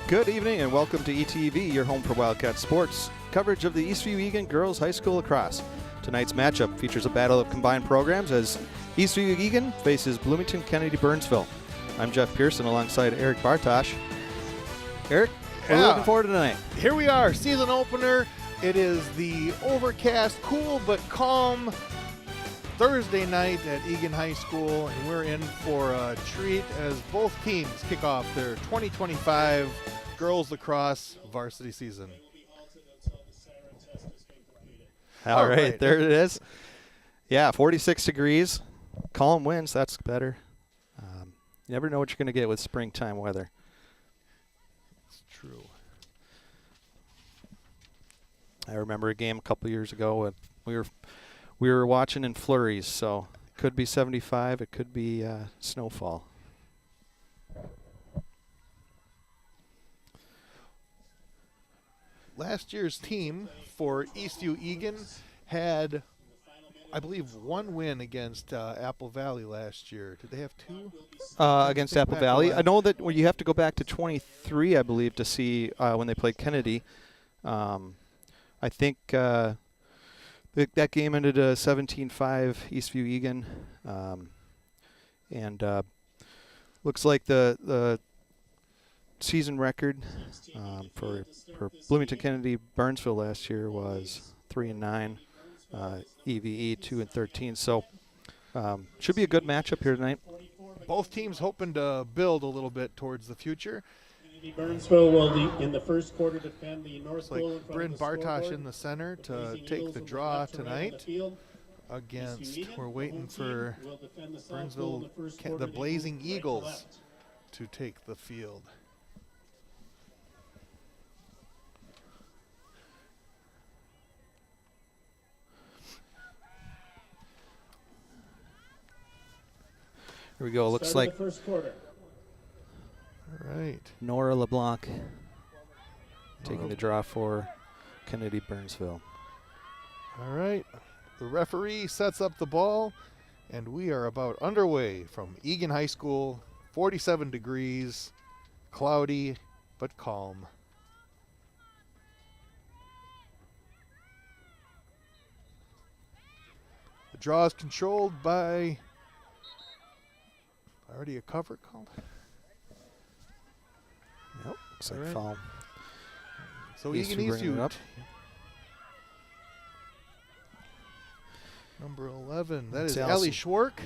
Good evening and welcome to ETV, your home for Wildcat Sports. Coverage of the Eastview Eagan Girls High School Lacrosse. Tonight's matchup features a battle of combined programs as Eastview Eagan faces Bloomington Kennedy Burnsville. I'm Jeff Pearson alongside Eric Bartosh. Eric, what are we looking forward to tonight? Here we are, season opener. It is the overcast, cool but calm Thursday night at Eagan High School, and we're in for a treat as both teams kick off their 2025 girls lacrosse varsity season. All right, there it is. Yeah, 46 degrees, calm winds, that's better. You never know what you're going to get with springtime weather. It's true. I remember a game a couple years ago. We were watching in flurries, so it could be 75, it could be snowfall. Last year's team for Eastview Eagan had, I believe, one win against Apple Valley last year. Did they have two? Against Apple Valley. I know that you have to go back to 23, I believe, to see when they played Kennedy. I think that game ended 17-5 Eastview Eagan. And looks like the season record for Bloomington Kennedy Burnsville last year was 3-9, EVE 2-13. So should be a good matchup here tonight. Both teams hoping to build a little bit towards the future. Burnsville will, in the first quarter, defend the north goal in front Bryn of the Bartosh scoreboard. in the center to Blazing take Eagles the will draw left to right on the tonight field. against, Eastview, we're the waiting home for team, will defend the south goal in Burnsville, the first the quarter. They Blazing move right to Eagles left. to take the field. Here we go. Looks Start of like the first quarter. All right. Nora LeBlanc taking the draw for Kennedy Burnsville. All right. The referee sets up the ball, and we are about underway from Eagan High School. 47 degrees, cloudy but calm. The draw is controlled by already a cover called. Yep, looks like All right. foul. So Eastview Eagan bringing it up. Number 11, that That's is Allison. Ellie Schwark.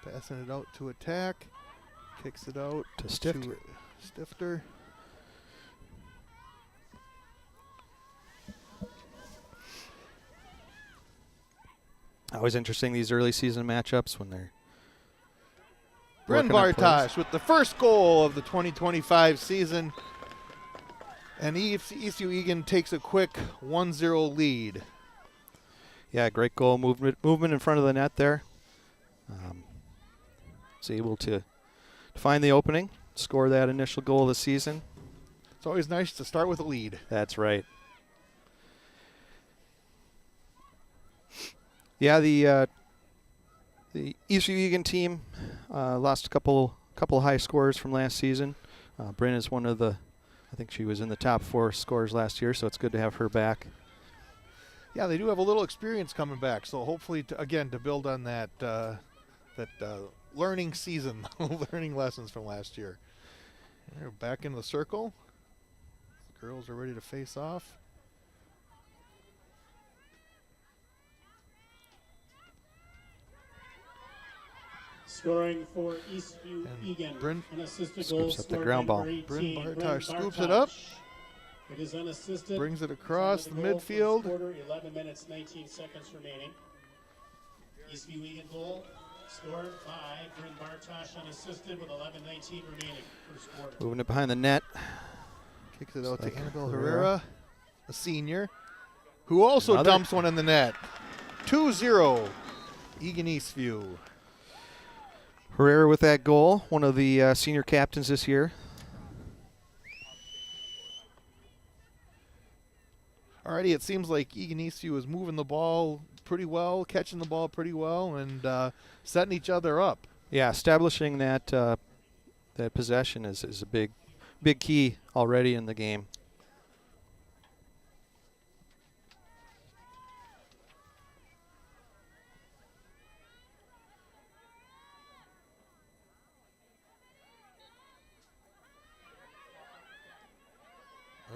Passing it out to attack. Kicks it out To Stifter. Stifter. Always interesting, these early season matchups when they're Bryn working on plays. Bartosh with the first goal of the 2025 season. And Eastview Eagan takes a quick 1-0 lead. Yeah, great goal movement in front of the net there. Was able to find the opening, score that initial goal of the season. It's always nice to start with a lead. That's right. Yeah, the Eastview Eagan team lost a couple high scores from last season. Bryn is one of the, I think she was in the top 4 scorers last year, so it's good to have her back. Yeah, they do have a little experience coming back, so hopefully, to build on that learning season, learning lessons from last year. They're back in the circle. The girls are ready to face off. Scoring for Eastview And Eagan. Bryn An assisted scoops goal up the scored ground by ball. number Bryn 18, Bartosh scoops it up. It is unassisted. Brings it across the Time of goal, first midfield. Quarter, 11 minutes, 19 seconds remaining. Eastview Eagan goal scored by Bryn Bartosh, unassisted with 11:19 remaining. First quarter. Moving it behind the net. Kicks it out Like to Annabelle Herrera. Herrera, a senior, who also Another. dumps one in the net. 2-0, Eagan Eastview. Herrera with that goal, one of the senior captains this year. Alrighty, it seems like Eagan Eastview is moving the ball pretty well, catching the ball pretty well, and setting each other up. Yeah, establishing that that possession is a big key already in the game.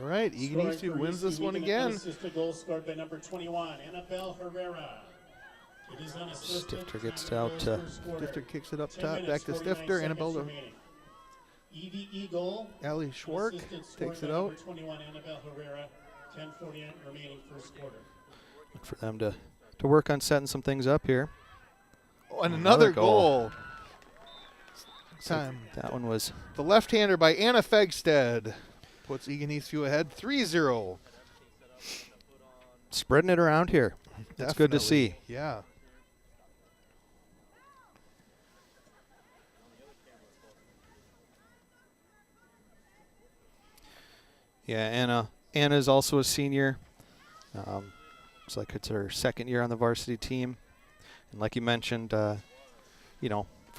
All right, Eagan Scoring Eastview for wins this Eastview one Eagan, again. Unassisted goal scored by number 21, Annabelle Herrera. It is unassisted. Stifter gets Time of out goal, to first quarter. Stifter kicks it up 10 top, minutes, back to 49 Stifter. seconds Annabelle remaining. EVE goal. Allie Schwark Assisted scored takes by it out. number 21, Annabelle Herrera. 10:49 remaining first quarter. Look for them to work on setting some things up here. Oh, and another goal. So Time. that one was The left-hander by Anna Fegstead puts Eagan Eastview ahead 3-0. spreading it around here. That's good to Definitely. see. Yeah. Yeah, Anna's also a senior. Looks like it's her second year on the varsity team. And like you mentioned, for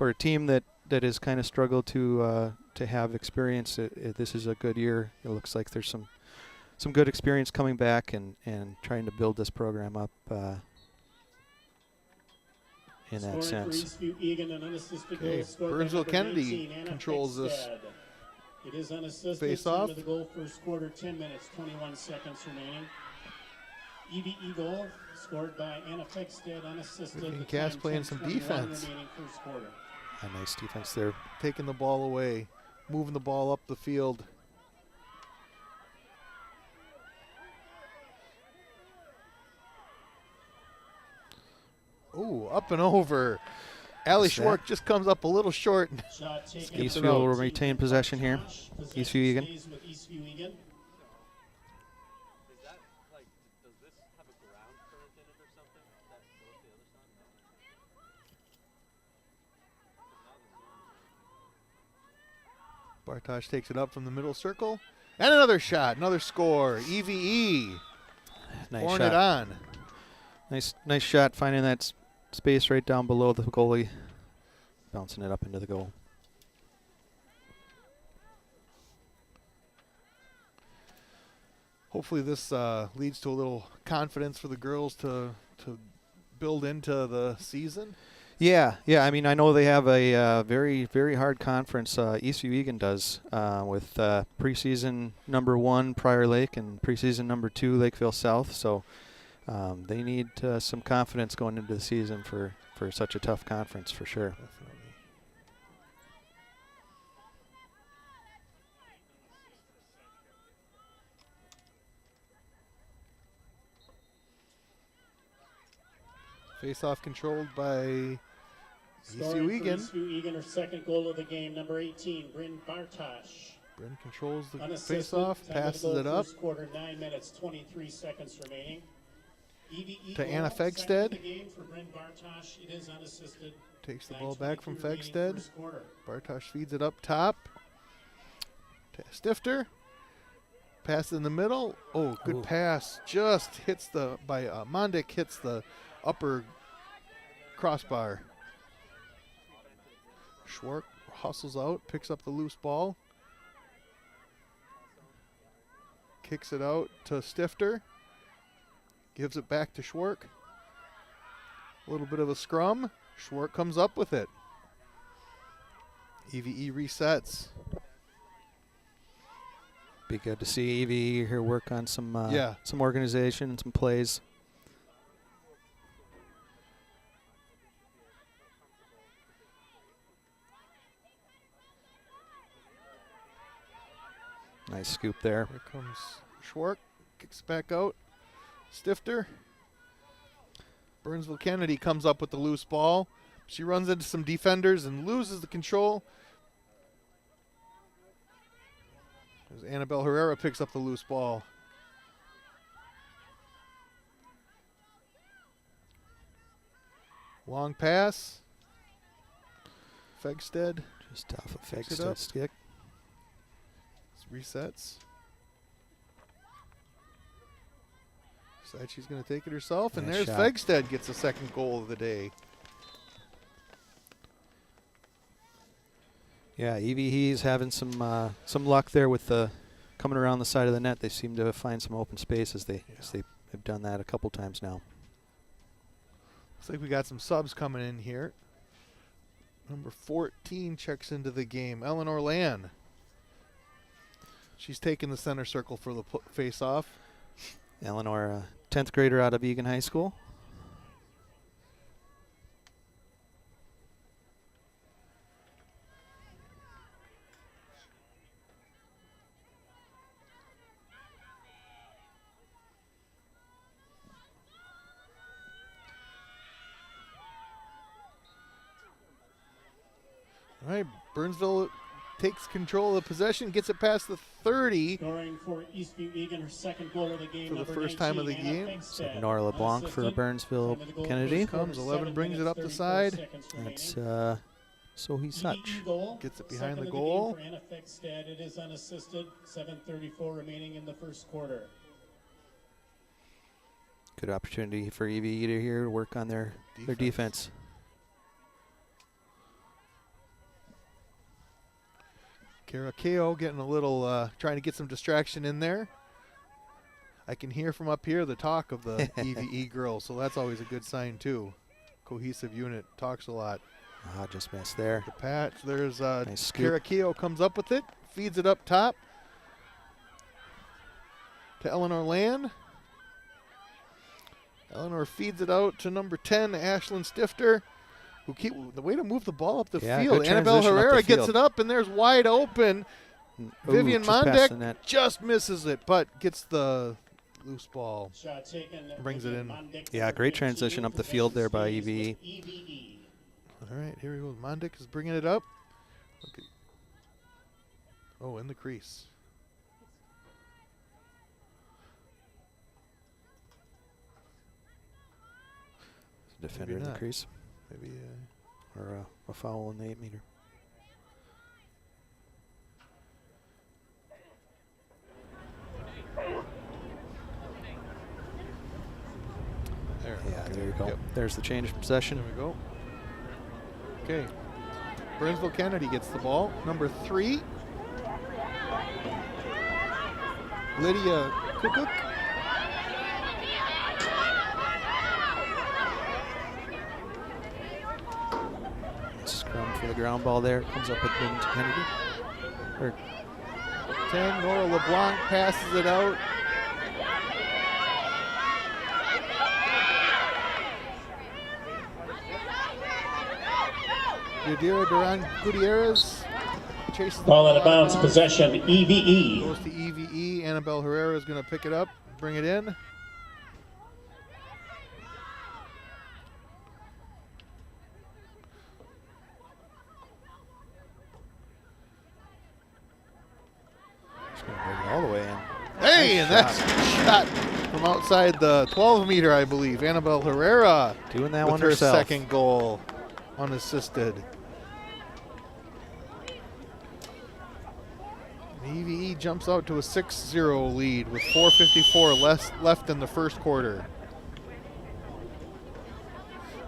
a team that has kind of struggled to have experience, this is a good year. It looks like there's some good experience coming back and trying to build this program up in that Scoring for sense. Eastview Eagan, an unassisted Okay, goal scored by Burnsville number Kennedy 19, Anna controls this Fegstead. It is unassisted. face Time off. of the goal, first quarter, 10 minutes, 21 seconds remaining. EVE goal scored by Anna Fegstead, unassisted. Eagan The Cass time, playing some 10:21 defense. remaining first quarter. A nice defense there. Taking the ball away, moving the ball up the field. Ooh, up and over. Allie Schwark just comes up a little short. Eastview will retain possession here. Eastview Eagan. Bartosh takes it up from the middle circle. And another shot, another score. EVE. Nice pouring shot. it on. Nice shot, finding that space right down below the goalie. Bouncing it up into the goal. Hopefully this leads to a little confidence for the girls to build into the season. Yeah. I mean, I know they have a very, very hard conference. Eastview Eagan does with preseason number 1 Prior Lake and preseason number 2 Lakeville South. So they need some confidence going into the season for such a tough conference, for sure. Definitely. Face-off controlled by Eastview Eagan. Eastview Eagan, her second goal of the game, number 18, Bryn Bartosh. Bryn controls the Unassisted, face-off, time of the passes goal, it up first quarter, 9 minutes, 23 seconds remaining. EVE to goal, Anna second of Fegstead. the game for Bryn Bartosh. It is unassisted. Takes the ball back from 9:22 remaining Fegstead. first quarter. Bartosh feeds it up top to Stifter. Pass in the middle. Oh, good pass. Just hits Mondick hits the upper crossbar. Schwark hustles out, picks up the loose ball. Kicks it out to Stifter. Gives it back to Schwark. A little bit of a scrum. Schwark comes up with it. EVE resets. Be good to see EVE here work on some organization and some plays. Nice scoop there. Here comes Schwark. Kicks back out. Stifter. Burnsville Kennedy comes up with the loose ball. She runs into some defenders and loses the control. As Annabelle Herrera picks up the loose ball. Long pass. Fegstead Just off of Picks it up. Fegstead's stick. resets. Decides she's going to take it herself, and Nice there's shot. Fegstead gets the second goal of the day. Yeah, EVE's having some luck there with the coming around the side of the net. They seem to find some open space as they have done that a couple times now. Looks like we got some subs coming in here. Number 14 checks into the game, Eleanor Land. She's taking the center circle for the face-off. Eleanor, 10th grader out of Eagan High School. All right, Burnsville takes control of the possession, gets it past the 30. Scoring for Eastview Eagan, her second goal of the game. For the number first time of the 19, Anna game. Fegstead. Nora LeBlanc for Unassisted. Burnsville Time of the goal, Kennedy. first quarter, Comes 11, 7 brings it minutes, up the 34 side. seconds remaining. That's Sohi Such. EVE goal, Gets it behind second the of game goal. for Anna Fegstead. It is unassisted. 7:34 remaining in the first quarter. Good opportunity for EVE to here work on their defense. Kara Ko getting a little, trying to get some distraction in there. I can hear from up here the talk of the EVE girls, so that's always a good sign too. Cohesive unit, talks a lot. Ah, just missed there. The patch, there's Nice scoop. Kara Ko comes up with it, feeds it up top to Eleanor Land. Eleanor feeds it out to number 10, Ashlyn Stifter. the way to move the ball up the Yeah, field. good Annabelle transition up the Herrera gets field. it up, and there's wide open. Ooh, Vivian just past the Mondek net. just misses it, but gets the loose ball. Shot taken. Brings it in. Yeah, great transition up the field there by EVE. All right, here we go. Mondek is bringing it up. Okay. Oh, in the crease. Defender Maybe in the not. crease. Maybe. Or a foul in the 8-meter. There. Yeah, there you go. Yep. There's the change of possession. There we go. Okay. Burnsville Kennedy gets the ball. Number 3. Lydia Kukuk. Scrum for the ground ball there. Comes up with Bennington Kennedy. Or 10. Nora LeBlanc passes it out. Yadira Duran Gutierrez chases the Ball out ball of bounds, possession, EVE. Goes to EVE. Annabelle Herrera is going to pick it up, bring it in. just going to bring it all the way in. Hey, Nice and that's a shot from outside the 12-meter, I believe. Annabelle Herrera Doing that with one her herself. second goal, unassisted. EVE jumps out to a 6-0 lead with 4:54 left in the first quarter.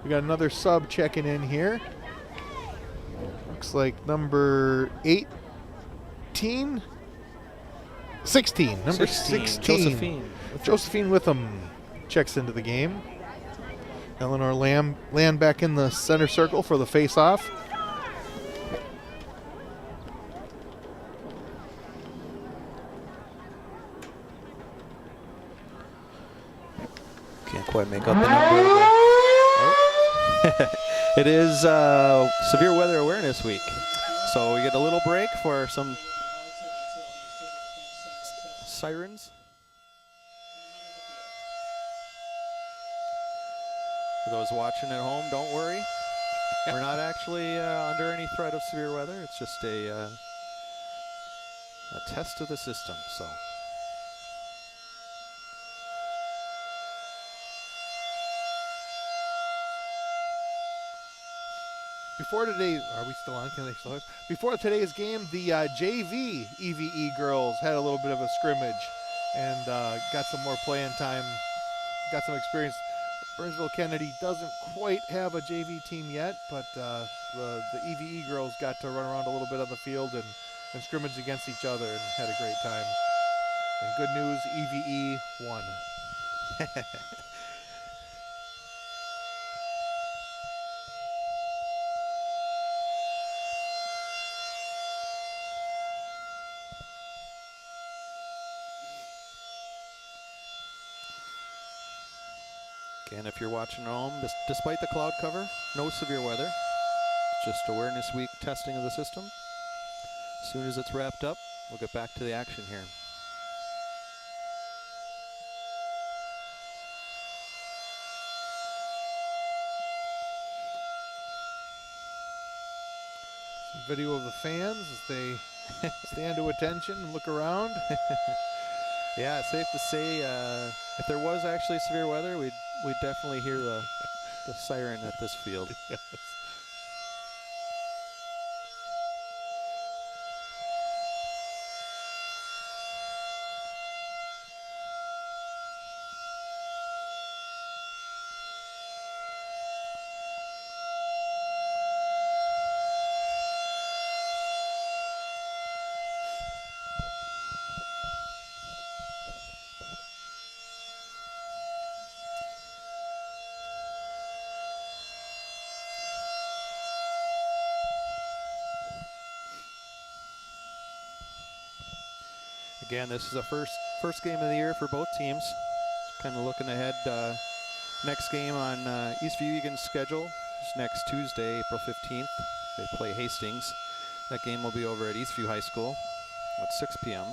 We got another sub checking in here. Looks like number 18? 16. Number 16. Josephine. Josephine Witham checks into the game. Eleanor Land back in the center circle for the face-off. Can't quite make up the number. Oh. It is severe weather awareness week. So we get a little break for some sirens. For those watching at home, don't worry. We're not actually under any threat of severe weather. It's just a test of the system. So. Before today, are we still on? Can they still? Before today's game, the JV EVE girls had a little bit of a scrimmage and got some more playing time, got some experience. Burnsville Kennedy doesn't quite have a JV team yet, but the EVE girls got to run around a little bit on the field and scrimmage against each other and had a great time. And good news, EVE won. Again, if you're watching at home, despite the cloud cover, no severe weather. Just awareness week testing of the system. As soon as it's wrapped up, we'll get back to the action here. Some video of the fans as they stand to attention and look around. Yeah, it's safe to say if there was actually severe weather, we'd definitely hear the siren at this field. Yes. Again, this is the first game of the year for both teams. Kind of looking ahead. Next game on Eastview Eagan's schedule next Tuesday, April 15th. They play Hastings. That game will be over at Eastview High School at 6 p.m.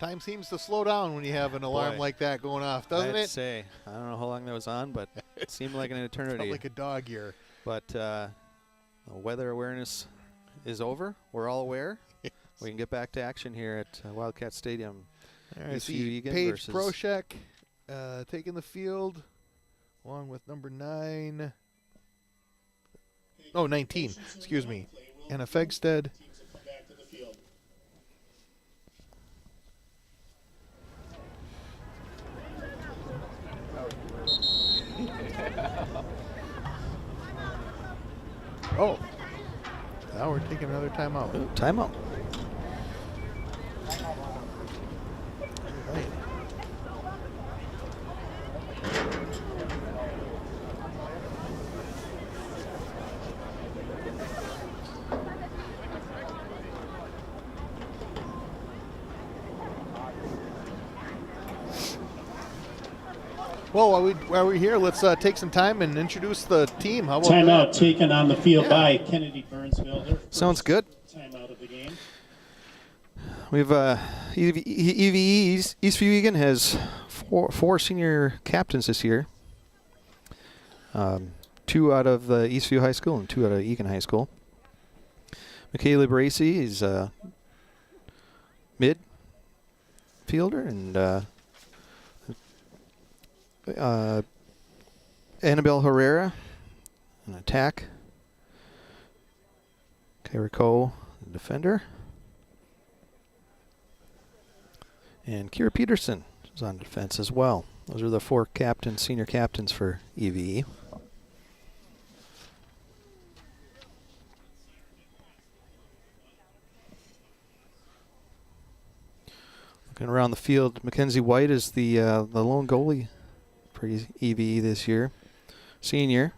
Time seems to slow down when you have an alarm Boy. like that going off, doesn't I'd it? say. I don't know how long that was on, but it seemed like an eternity. Felt like a dog year. But the weather awareness is over. We're all aware. We can get back to action here at Wildcat Stadium. All right, Eastview see Eagan Paige versus Proshek taking the field along with number 19, excuse me, Anna Fegstead. Teams have come back to the field. Oh, now we're taking another timeout. Ooh, timeout. Right. Well, while we're here, let's take some time and introduce the team. How about Timeout that? taken on the field by Kennedy Burnsville. Their first Sounds good. Timeout of the game. We've EVE Eastview Eagan has four senior captains this year. 2 out of Eastview High School and 2 out of Eagan High School. Michaela Bracey is midfielder, and Annabelle Herrera, an attack. Kyra Coe, the defender. And Kira Peterson is on defense as well. Those are the 4 captains, senior captains for EVE. Looking around the field, Mackenzie White is the lone goalie for EVE this year. Senior.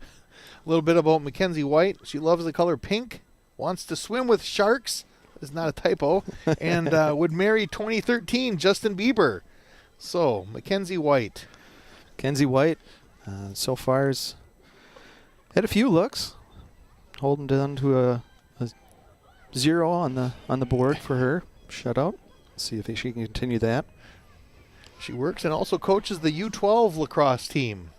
A little bit about Mackenzie White. She loves the color pink, wants to swim with sharks. Is not a typo. And would marry 2013 Justin Bieber. So, Mackenzie White. Mackenzie White so far has had a few looks. Holding down to a 0 on the board for her shutout. See if she can continue that. She works and also coaches the U12 lacrosse team.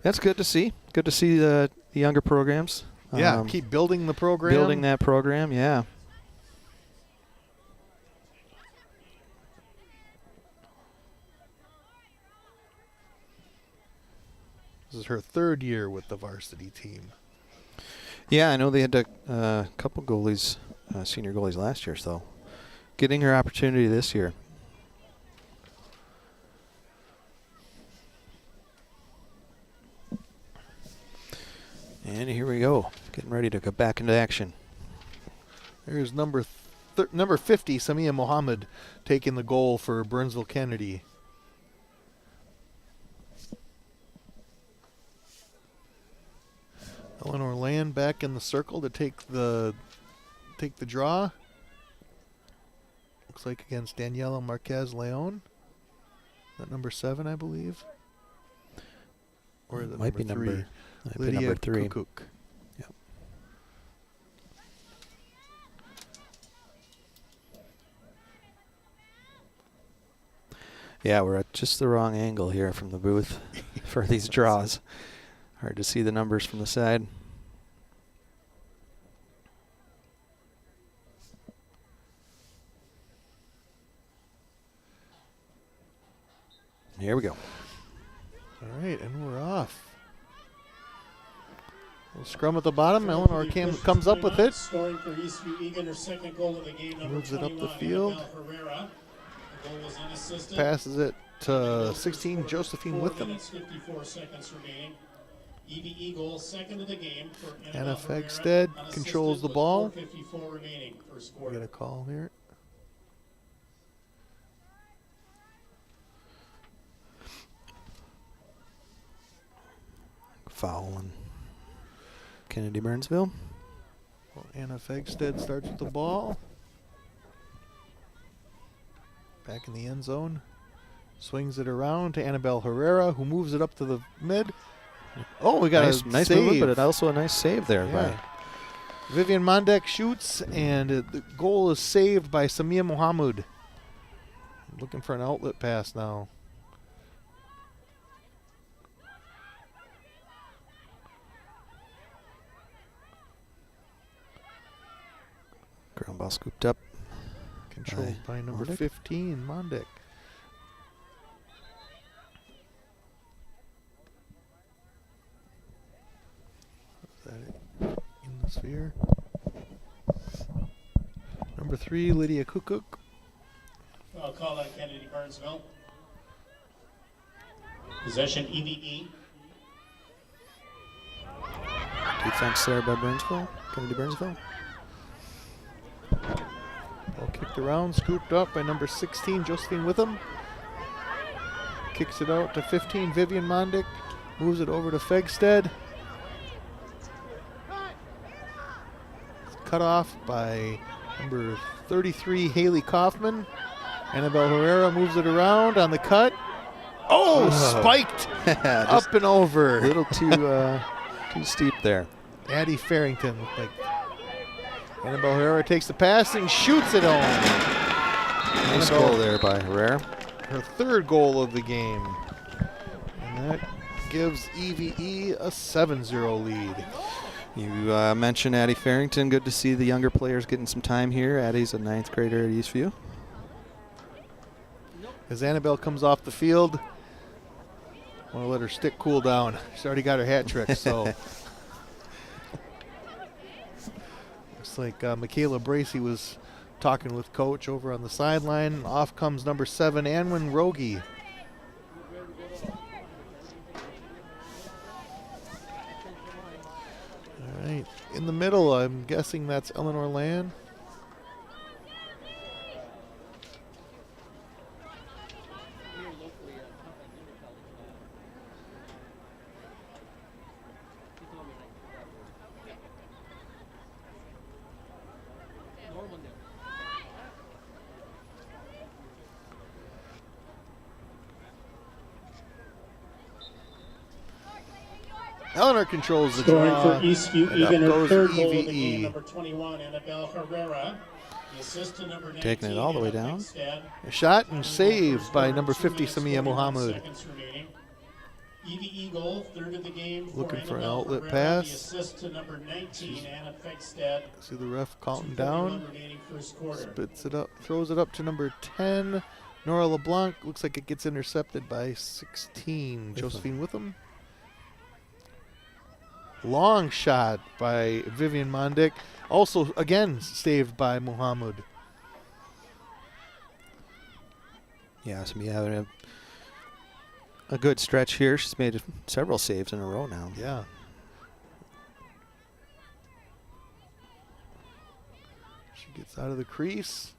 That's good to see. Good to see the younger programs. Yeah, keep building the program. Building that program, yeah. This is her 3rd year with the varsity team. Yeah, I know they had a couple goalies, senior goalies last year, so getting her opportunity this year. And here we go, getting ready to go back into action. There's number 50, Samia Mohammed, taking the goal for Burnsville Kennedy. Eleanor Land back in the circle to take the draw. Looks like against Daniela Marquez Leon. That number 7, I believe. Or is it Might be number 3? might be Lydia number 3. Kukuk. Yep. Yeah, we're at just the wrong angle here from the booth for these draws. Hard to see the numbers from the side. Here we go. All right, and we're off. Little scrum at the bottom. Eleanor comes up with it. Scoring for Eastview Eagan, her 2nd goal of the game. Number Moves it up the 21, field. Annabelle Herrera. The goal was unassisted. Passes it to 16, Josephine 4 Witham. minutes, 54 seconds remaining. EVE goal, second of the game for Anna Annabelle Herrera, Fegstead unassisted controls the with ball. 4:54 remaining, first We quarter. get a call here. Foul on Kennedy Burnsville. Well, Anna Fegstead starts with the ball. Back in the end zone. Swings it around to Annabelle Herrera, who moves it up to the mid. Oh, we got Nice a save. movement, but also a nice save there by Vivian Mondek shoots, and the goal is saved by Samia Mohammed. Looking for an outlet pass now. ground ball scooped up. Controlled by number Mondek. 15, Mondek. Is that it? In the sphere. Number 3, Lydia Kukuk. I'll call out Kennedy Burnsville. Possession EVE. Defense there by Burnsville. Kennedy Burnsville. Ball kicked around, scooped up by number 16, Josephine Witham. Kicks it out to 15, Vivian Mondick. Moves it over to Fegstead. It's cut off by number 33, Haley Kaufman. Annabelle Herrera moves it around on the cut. Oh, spiked Just up and over. a little too steep there. Addie Farrington looked like. Annabelle Herrera takes the pass and shoots it home. Nice Annabelle, goal there by Herrera. her third goal of the game. And that gives EVE a 7-0 lead. You mentioned Addie Farrington. Good to see the younger players getting some time here. Addie's a 9th grader at Eastview. As Annabelle comes off the field, want to let her stick cool down. She's already got her hat trick, so. Looks like Michaela Bracey was talking with coach over on the sideline. Off comes number 7, Anwin Rogie. All right, in the middle, I'm guessing that's Eleanor Land. Eleanor controls the Scoring draw. for Eastview, and up Eagan, her goes third goal of the EVE. game, number 21, Annabelle Herrera. The assist to number 19, Taking it all the way down. Fegstead. A shot and save by number 2 50, minutes, Samia 41 Mohammed. seconds remaining. EVE goal, third of the game for Looking for an Annabelle outlet Herrera. pass. The assist to number 19, Anna Fegstead. See the ref counting 2:41 down. remaining first quarter. Spits it up, throws it up to number 10, Nora LeBlanc. Looks like it gets intercepted by 16, Josephine Witham. Long shot by Vivian Mondick. Also, again, saved by Muhammad. Yeah, so we have a good stretch here. She's made several saves in a row now. Yeah. She gets out of the crease.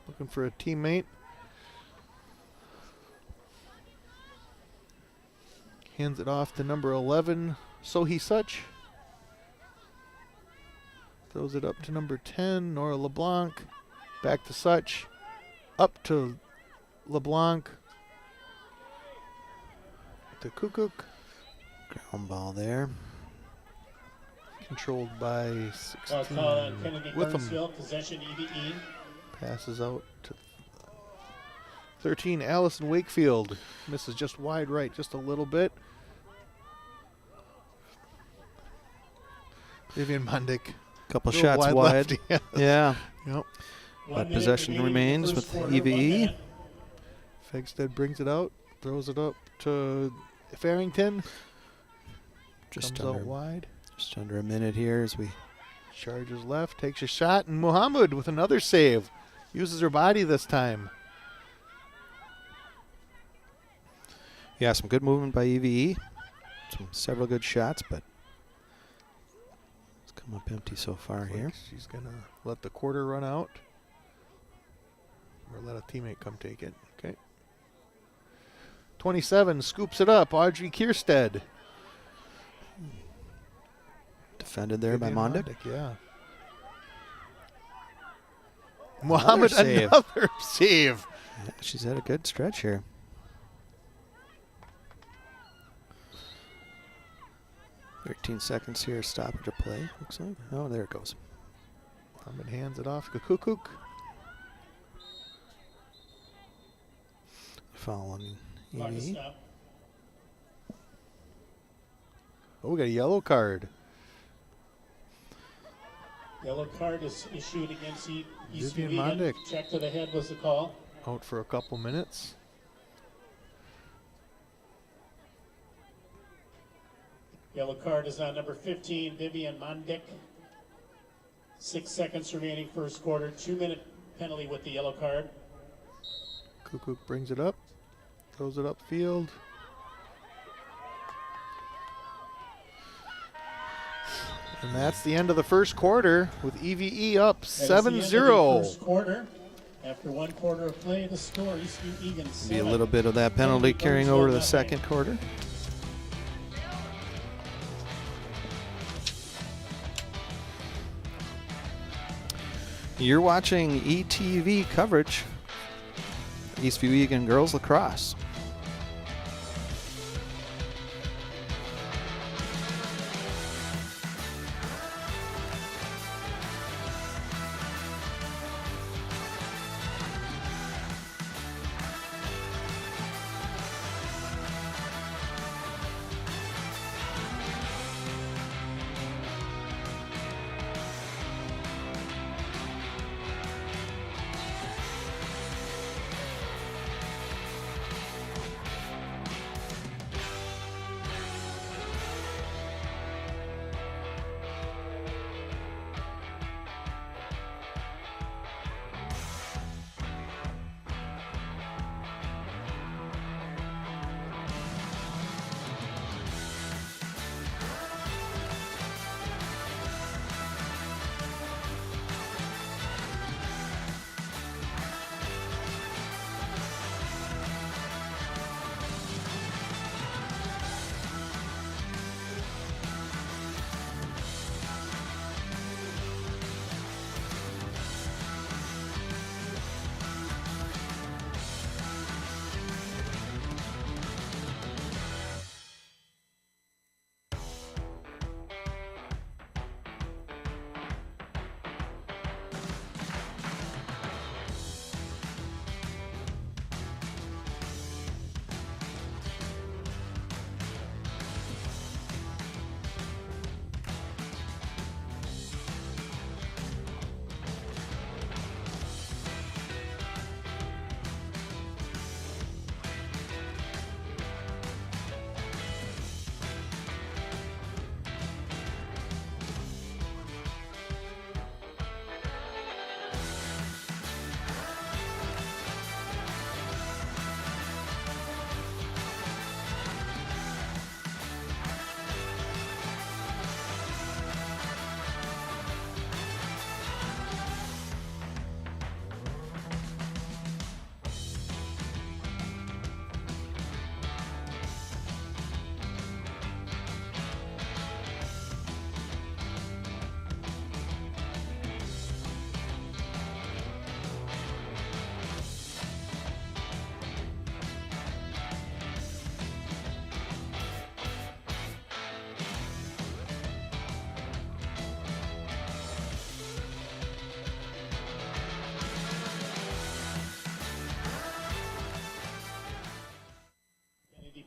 Looking for a teammate. Hands it off to number 11, Sohi Such. Throws it up to number 10, Nora LeBlanc. Back to Such. Up to LeBlanc. To Kukuk. Ground ball there. Controlled by I'll 16. call out Kennedy Witham. Burnsville, possession EVE. Passes out to 13, Allison Wakefield. Misses just wide right, just a little bit. Vivian Mondick. Couple Little shots wide wide. left, yeah. Yeah. Yep. One minute possession remaining remains first with quarter, 1 EVE. minute. Fegstead brings it out, throws it up to Farrington. Just Comes out under, wide. just under a minute here as we. Charges left, takes a shot, and Muhammad with another save. Uses her body this time. Yeah, some good movement by EVE. Several good shots, but it's come up empty so far here. She's going to let the quarter run out. Or let a teammate come take it. Okay. 27 scoops it up. Audrey Kierstead. Defended there by Mondick. Yeah. Mohammed, save. another save. Yeah, she's had a good stretch here. "13 seconds here, stoppage of play, looks like. Oh, there it goes. Mohammed hands it off to Kukuk. Foul on Clock is EVE. stopped. Oh, we got a yellow card. Yellow card is issued against Eastview Vivian Eagan. Mondick. Check to the head was the call. Out for a couple minutes. Yellow card is on number 15, Vivian Mondick. 6 seconds remaining first quarter. 2-minute penalty with the yellow card. Kukuk brings it up. Throws it upfield. And that's the end of the first quarter with EVE up That is the end of the 7-0. First quarter. After 1 quarter of play, the score Eastview Eagan Be a 7. little bit of that penalty carrying over to the second quarter. You're watching ETV coverage, Eastview Eagan Girls Lacrosse.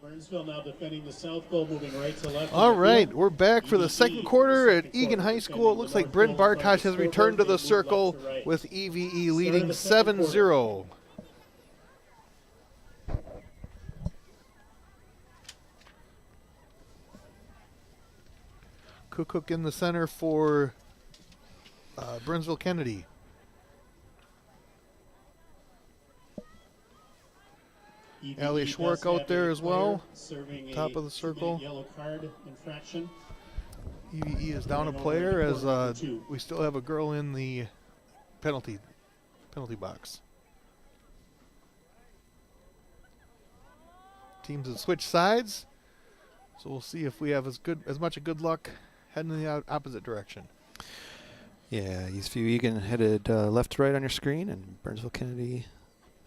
Burnsville now defending the south goal, moving right to left. All right, we're back for the second quarter at Eagan High School. It looks like Bryn Bartosh has returned to the circle with EVE leading 7-0. Kukuk in the center for Burnsville Kennedy. Allie does Schwark have out there a as well. player serving a Top of the 2-minute circle. yellow card infraction. EVE is down a Going over player in as quarter number 2. we still have a girl in the penalty box. Teams have switched sides, so we'll see if we have as much good luck heading in the opposite direction. Yeah, Eastview Eagan headed left to right on your screen, and Burnsville Kennedy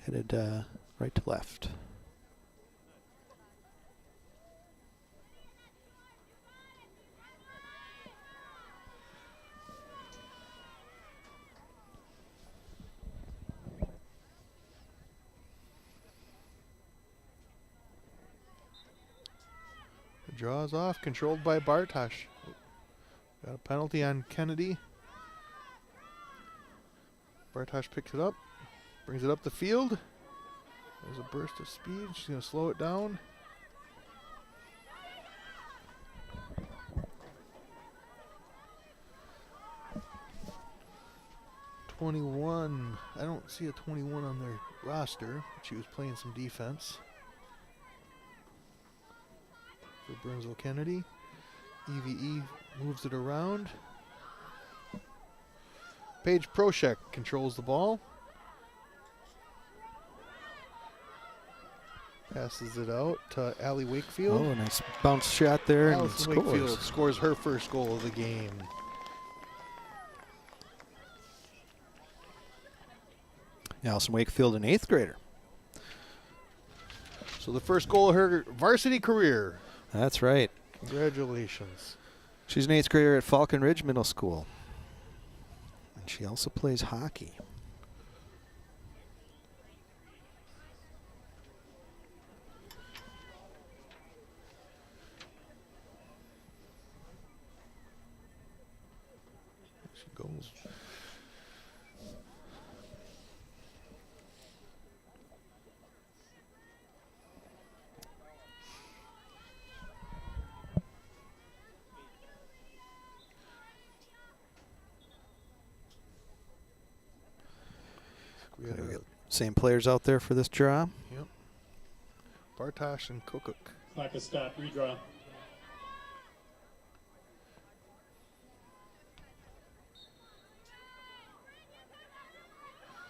headed right to left. The draw is off, controlled by Bartosh. Got a penalty on Kennedy. Bartosh picks it up, brings it up the field. There's a burst of speed. She's going to slow it down. .21. I don't see a 21 on their roster, but she was playing some defense. For Burnsville Kennedy. EVE moves it around. Paige Proshek controls the ball. Passes it out to Allie Wakefield. Oh, a nice bounce shot there, and Allison scores. Wakefield scores her first goal of the game. Allison Wakefield, an 8th grader. So the first goal of her varsity career. That's right. Congratulations. She's an 8th grader at Falcon Ridge Middle School. And she also plays hockey. There she goes. We Okay, we had got same players out there for this draw. Yep. Bartosh and Kukuk. Clock is stopped. Redraw.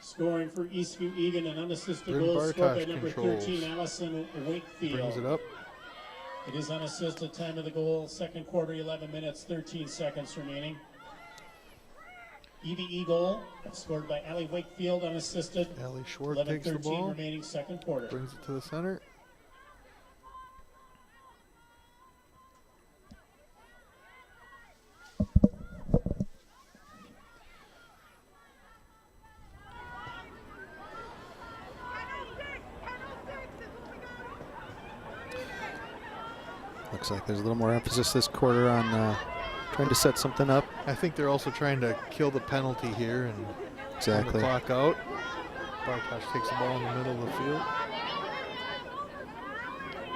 Scoring for Eastview Eagan, an unassisted Bryn goal scored by Bartosh number controls. 13, Allison Wakefield. Brings it up. It is unassisted. Time of the goal, second quarter, 11 minutes, 13 seconds remaining. EVE goal, scored by Allie Wakefield, unassisted. Allie Schwartz takes the 11:13 ball. remaining, second quarter. Brings it to the center. Looks like there's a little more emphasis this quarter on trying to set something up. I think they're also trying to kill the penalty here and run the Exactly. clock out. Bartosh takes the ball in the middle of the field.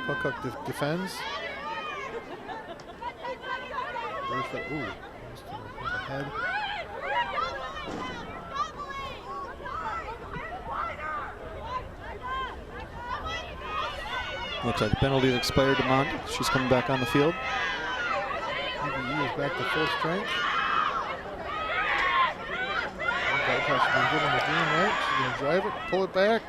Kukuk defends. Burst it. Ooh, almost to the head. Looks like the penalty's expired to Mondi. She's coming back on the field. EVE is back to full strength. Bartosh been given the green light. She's going to drive it, pull it back.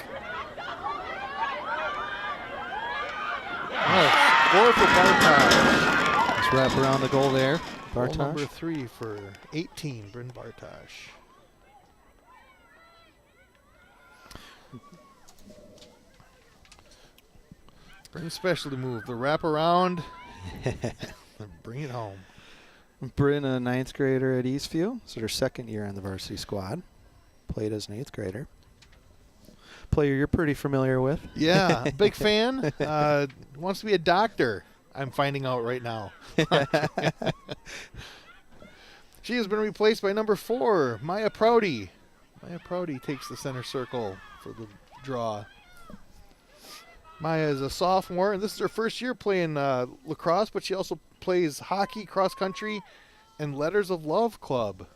Oh, score for Bartosh. Let's wrap around the goal there. Goal number Bartosh. 3 for 18, Bryn Bartosh. Bryn specialty move, the wrap around, and bring it home. Bryn, a 9th grader at Eastview. This is her second year on the varsity squad. Played as an 8th grader. Player you're pretty familiar with. Yeah, big fan. Wants to be a doctor, I'm finding out right now. She has been replaced by number 4, Maya Prouty. Maya Prouty takes the center circle for the draw. Maya is a sophomore, and this is her first year playing lacrosse, but she also plays hockey, cross country, and Letters of Love Club.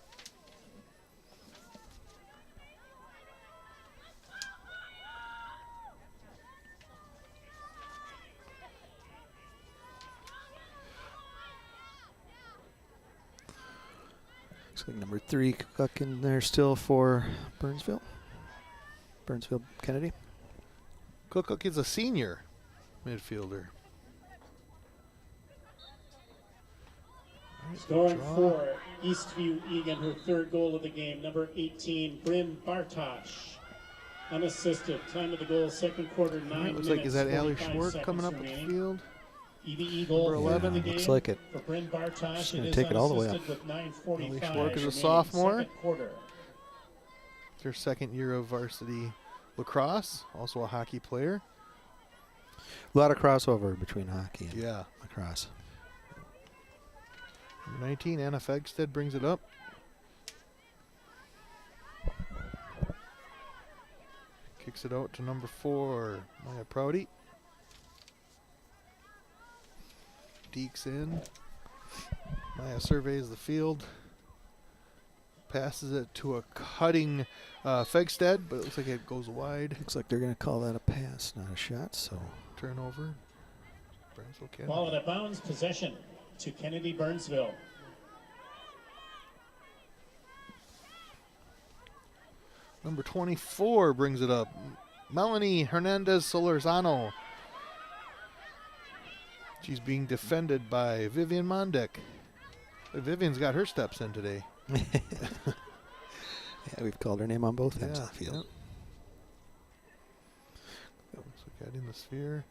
Looks like number 3 Cook in there still for Burnsville. Burnsville Kennedy. Cook is a senior midfielder. Scoring for Eastview Eagan, her 3rd goal of the game, number 18, Bryn Bartosh. Unassisted. Time of the goal, 2nd quarter, 9 minutes. Looks like, is that Ali 45 Schwartz seconds coming up at the remaining. field? EVE goal Number for 11. the game Looks like it. for Bryn Bartosh. Just gonna It is take it all the way unassisted with 9:45 Ali Schwartz is a remaining, sophomore. 2nd quarter. It's her 2nd year of varsity lacrosse. Also a hockey player. A lot of crossover between hockey and Yeah. lacrosse. Number 19, Anna Fegstead brings it up. Kicks it out to number 4, Maya Prouty. Deeks in. Maya surveys the field. Passes it to a cutting Fegstead, but it looks like it goes wide. Looks like they're going to call that a pass, not a shot. So Turnover. Burnsville Kennedy. Ball out of bounds, possession to Kennedy Burnsville. Number 24 brings it up. Melanie Hernandez Solorzano. She's being defended by Vivian Mondek. Vivian's got her steps in today. yeah, we've called her name on both ends of the field. So got in the sphere.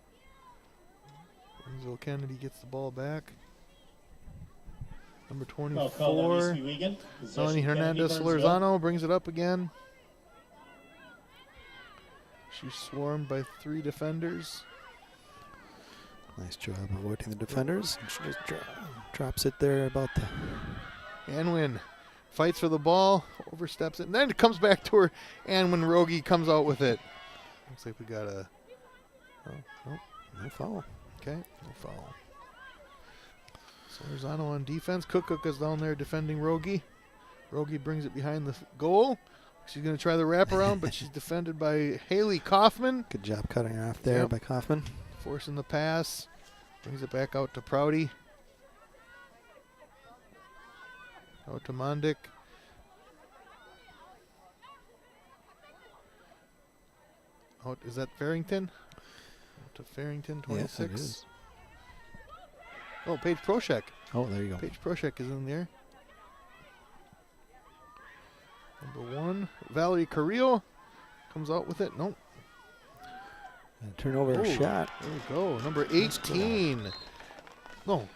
Burnsville Kennedy gets the ball back. Number Well called on 24, Eastview Eagan. Possession, Melanie Kennedy Hernandez Burnsville. Solorzano brings it up again. She's swarmed by 3 defenders. Nice job avoiding the defenders. She just drops it there about the. Anwin fights for the ball, oversteps it, and then it comes back to her. Anwin Rogie comes out with it. Looks like we got a. Oh, nope. No foul. Okay, no foul. Solorzano on defense. Cook is down there defending Rogie. Rogie brings it behind the goal. She's going to try the wraparound, but she's defended by Haley Kaufman. Good job cutting her off there Yep. by Kaufman. Forcing the pass. Brings it back out to Prouty. Out to Mondick. Out, is that Farrington? Out to Farrington, 26. Yes, it is. Oh, Paige Proshek. Oh, there you go. Paige Proshek is in there. Number 1, Valerie Carrillo comes out with it. Nope. And turnover Ooh, shot. There we go. Number 18. No,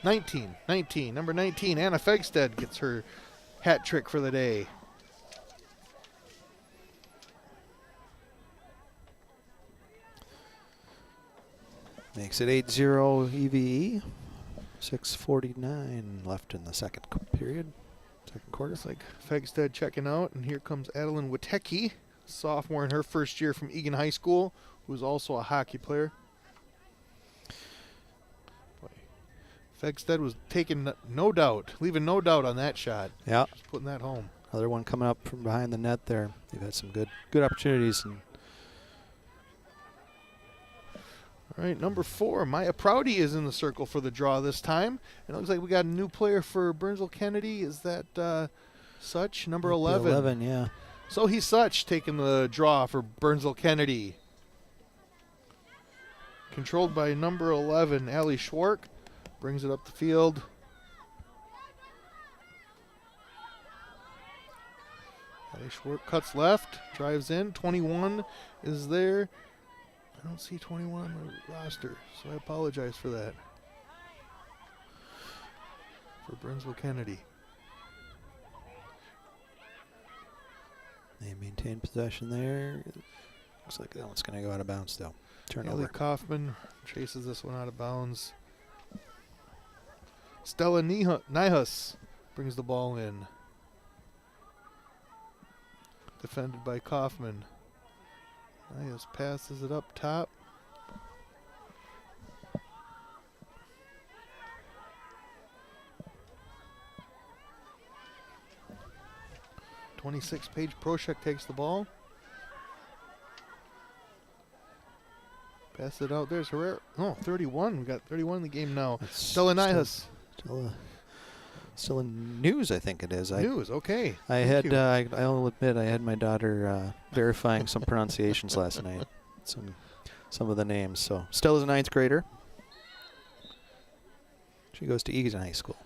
19. 19. Number 19, Anna Fegstead gets her hat trick for the day. Makes it 8-0 EVE. 6:49 left in the second period. Second quarter. Looks like Fegstead checking out, and here comes Adeline Witecki, sophomore in her first year from Eagan High School, who's also a hockey player. Boy, Fegstead was taking leaving no doubt on that shot. Yeah. Just putting that home. Another one coming up from behind the net there. They've had some good opportunities. And All right, number 4, Maya Prouty is in the circle for the draw this time. And it looks like we got a new player for Burnsville Kennedy. Is that Such? Number 11. 11, yeah. So he's Such taking the draw for Burnsville Kennedy. Controlled by number 11, Ali Schwark. Brings it up the field. Ali Schwark cuts left, drives in. 21 is there. I don't see 21 on the roster, so I apologize for that. For Burnsville Kennedy. They maintain possession there. Looks like that one's going to go out of bounds still. Haley Turnover. Kaufman chases this one out of bounds. Stella Nihas brings the ball in. Defended by Kaufman. Nihas passes it up top. Paige Proshek takes the ball. Pass it out. There's Herrera. Oh, 31. We got 31 in the game now. That's Stella Nihas. Still Still in news, I think it is. News, okay. I'll admit, I had my daughter verifying some pronunciations last night. Some of the names. So Stella's a 9th grader. She goes to Eagan High School.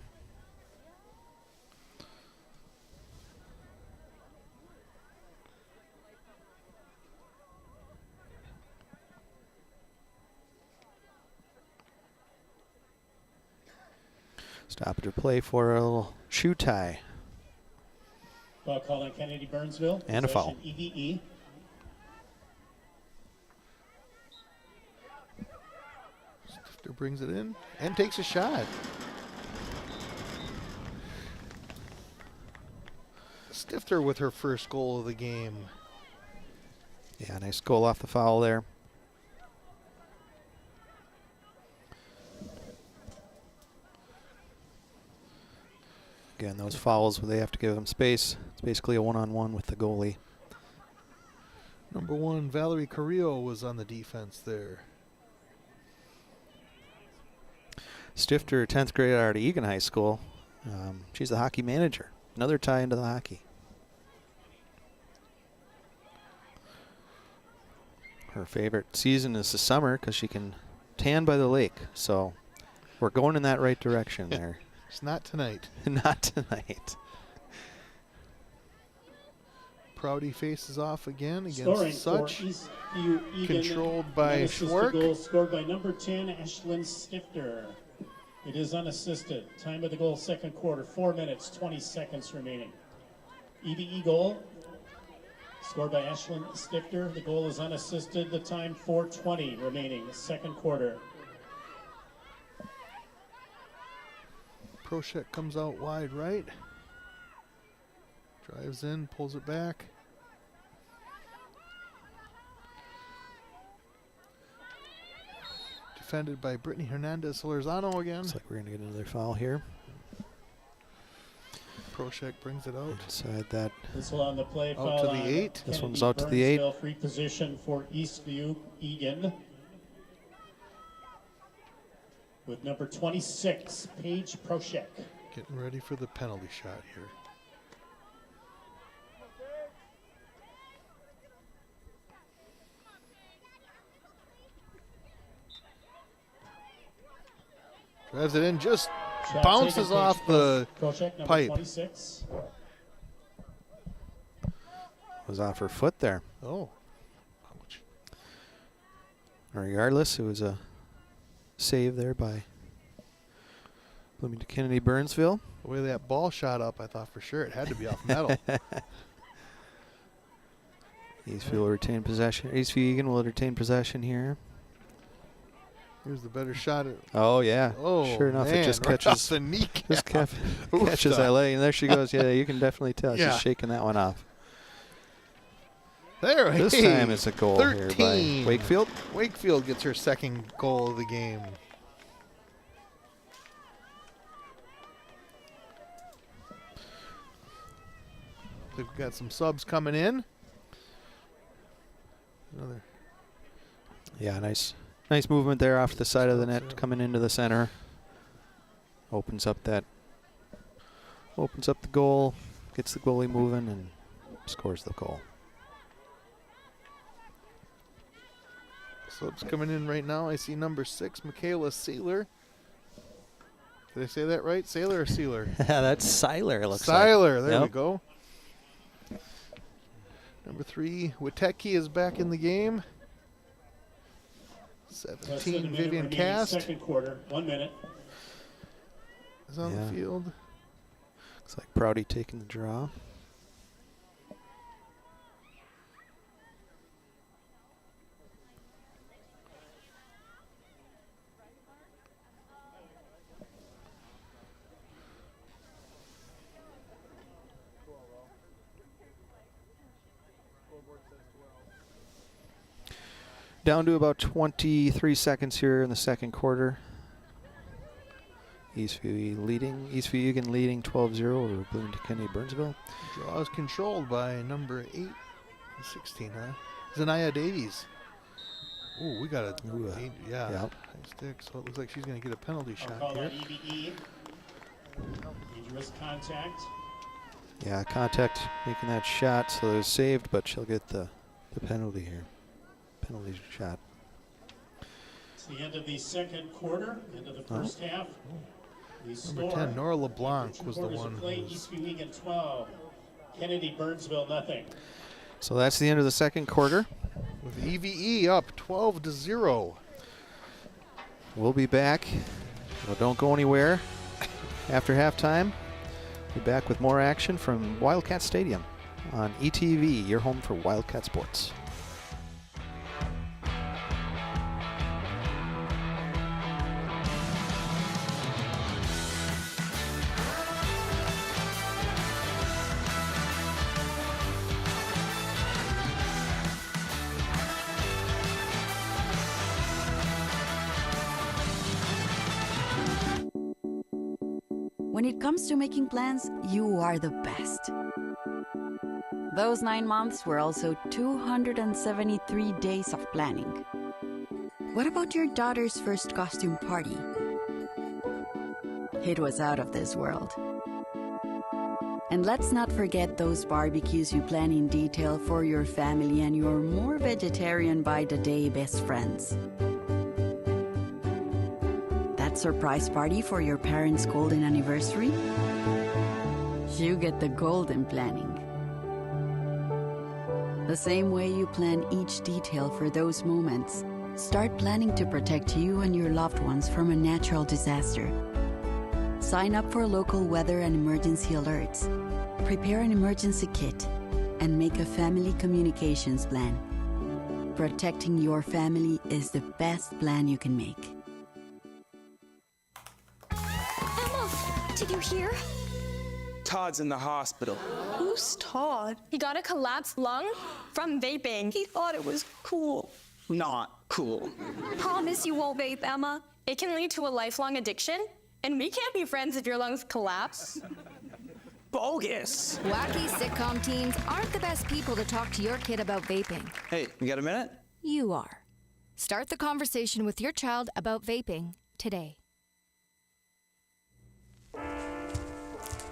Stoppage of play for a little shoe tie. Ball called on Kennedy Burnsville. And a foul. EVE. Stifter brings it in and takes a shot. Stifter with her first goal of the game. Yeah, nice goal off the foul there. Again, those fouls where they have to give them space. It's basically a one-on-one with the goalie. Number 1, Valerie Carrillo was on the defense there. Stifter, 10th grade at Eagan High School. She's the hockey manager. Another tie into the hockey. Her favorite season is the summer because she can tan by the lake. So we're going in that right direction there. It's not tonight. Not tonight. Prouty faces off again Scoring against Such. for Eastview Eagan. Controlled by An assisted Schwark. goal scored by number 10, Ashlyn Stifter. It is unassisted. Time of the goal, second quarter, 4 minutes, 20 seconds remaining. EVE goal, scored by Ashlyn Stifter. The goal is unassisted. The time, 4:20 remaining, second quarter. Proshek comes out wide right. Drives in, pulls it back. Defended by Brittany Hernandez-Solorzano again. Looks like we're going to get another foul here. Proshek brings it out. Inside that. Whistle on the play. Out foul to the on 8. This Kennedy one's out to the 8. Burnsville, free position for Eastview Eagan. With number 26, Paige Proshek. Getting ready for the penalty shot here. Drives it in, just Shot bounces taken, off Paige the Proshek, number pipe. 26. Was off her foot there. Oh. Ouch. Regardless, it was a save there by Bloomington Kennedy Burnsville. The way that ball shot up, I thought for sure it had to be off metal. Eastview will retain possession. Eastview Eagan will retain possession here. Here's the better shot. Oh yeah. Oh, sure enough, man, it just right catches. off the kneecap. Just catches Oofta. that leg, and there she goes. Yeah, you can definitely tell Yeah. she's shaking that one off. There, This hey, time it's a goal here 13. by Wakefield. Wakefield gets her second goal of the game. They've got some subs coming in. Another. Yeah, nice movement there off the side of the net, coming into the center. Opens up the goal, gets the goalie moving, and scores the goal. Subs coming in right now. I see number 6, Michaela Saylor. Did I say that right? Saylor or Sealer? That's Seiler, it looks like. Seiler, there we Yep. go. Number 3, Witecki is back in the game. Less than a 17, minute Vivian remaining, Cast second quarter, 1 minute. is on Yeah. the field. Looks like Prouty taking the draw. Down to about 23 seconds here in the second quarter. Eastview Eagan leading 12-0 over Bloomington Kennedy Burnsville. Draw is controlled by number 8 and 16, huh? Zanaya Davies. Ooh, we got a Ooh, yeah. yep. High stick, so it looks like she's going to get a penalty I'll shot call here. on EVE. Dangerous contact. Yeah, contact making that shot, so it was saved, but she'll get the penalty here. Penalty shot. It's the end of the second quarter, end of the first half. The Number 10, Nora LeBlanc was the one who was... Eastview Eagan 12, Kennedy Burnsville nothing. So that's the end of the second quarter. With EVE up 12-0. We'll be back. Well, don't go anywhere. After halftime, be back with more action from Wildcat Stadium on ETV, your home for Wildcat Sports. When it comes to making plans, you are the best. Those 9 months were also 273 days of planning. What about your daughter's first costume party? It was out of this world. And let's not forget those barbecues you plan in detail for your family and your more vegetarian by the day best friends. That surprise party for your parents' golden anniversary? You get the golden planning. The same way you plan each detail for those moments, start planning to protect you and your loved ones from a natural disaster. Sign up for local weather and emergency alerts. Prepare an emergency kit and make a family communications plan. Protecting your family is the best plan you can make. Did you hear? Todd's in the hospital. Who's Todd? He got a collapsed lung from vaping. He thought it was cool. Not cool. Promise you won't vape, Emma. It can lead to a lifelong addiction, and we can't be friends if your lungs collapse. Bogus. Wacky sitcom teens aren't the best people to talk to your kid about vaping. Hey, you got a minute? You are. Start the conversation with your child about vaping today.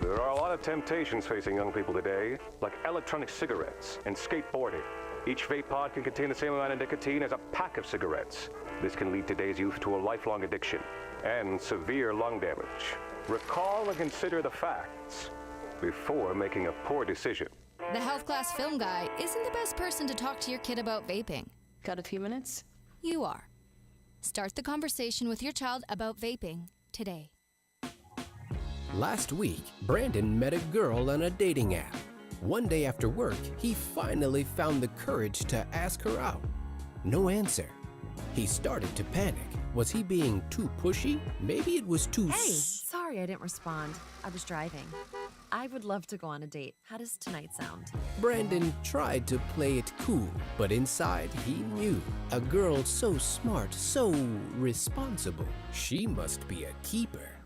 There are a lot of temptations facing young people today, like electronic cigarettes and skateboarding. Each vape pod can contain the same amount of nicotine as a pack of cigarettes. This can lead today's youth to a lifelong addiction and severe lung damage. Recall and consider the facts before making a poor decision. The health class film guy isn't the best person to talk to your kid about vaping. Got a few minutes? You are. Start the conversation with your child about vaping today. Last week, Brandon met a girl on a dating app. One day after work, he finally found the courage to ask her out. No answer. He started to panic. Was he being too pushy? Maybe it was too... Hey, sorry I didn't respond. I was driving. I would love to go on a date. How does tonight sound? Brandon tried to play it cool, but inside he knew. A girl so smart, so responsible. She must be a keeper.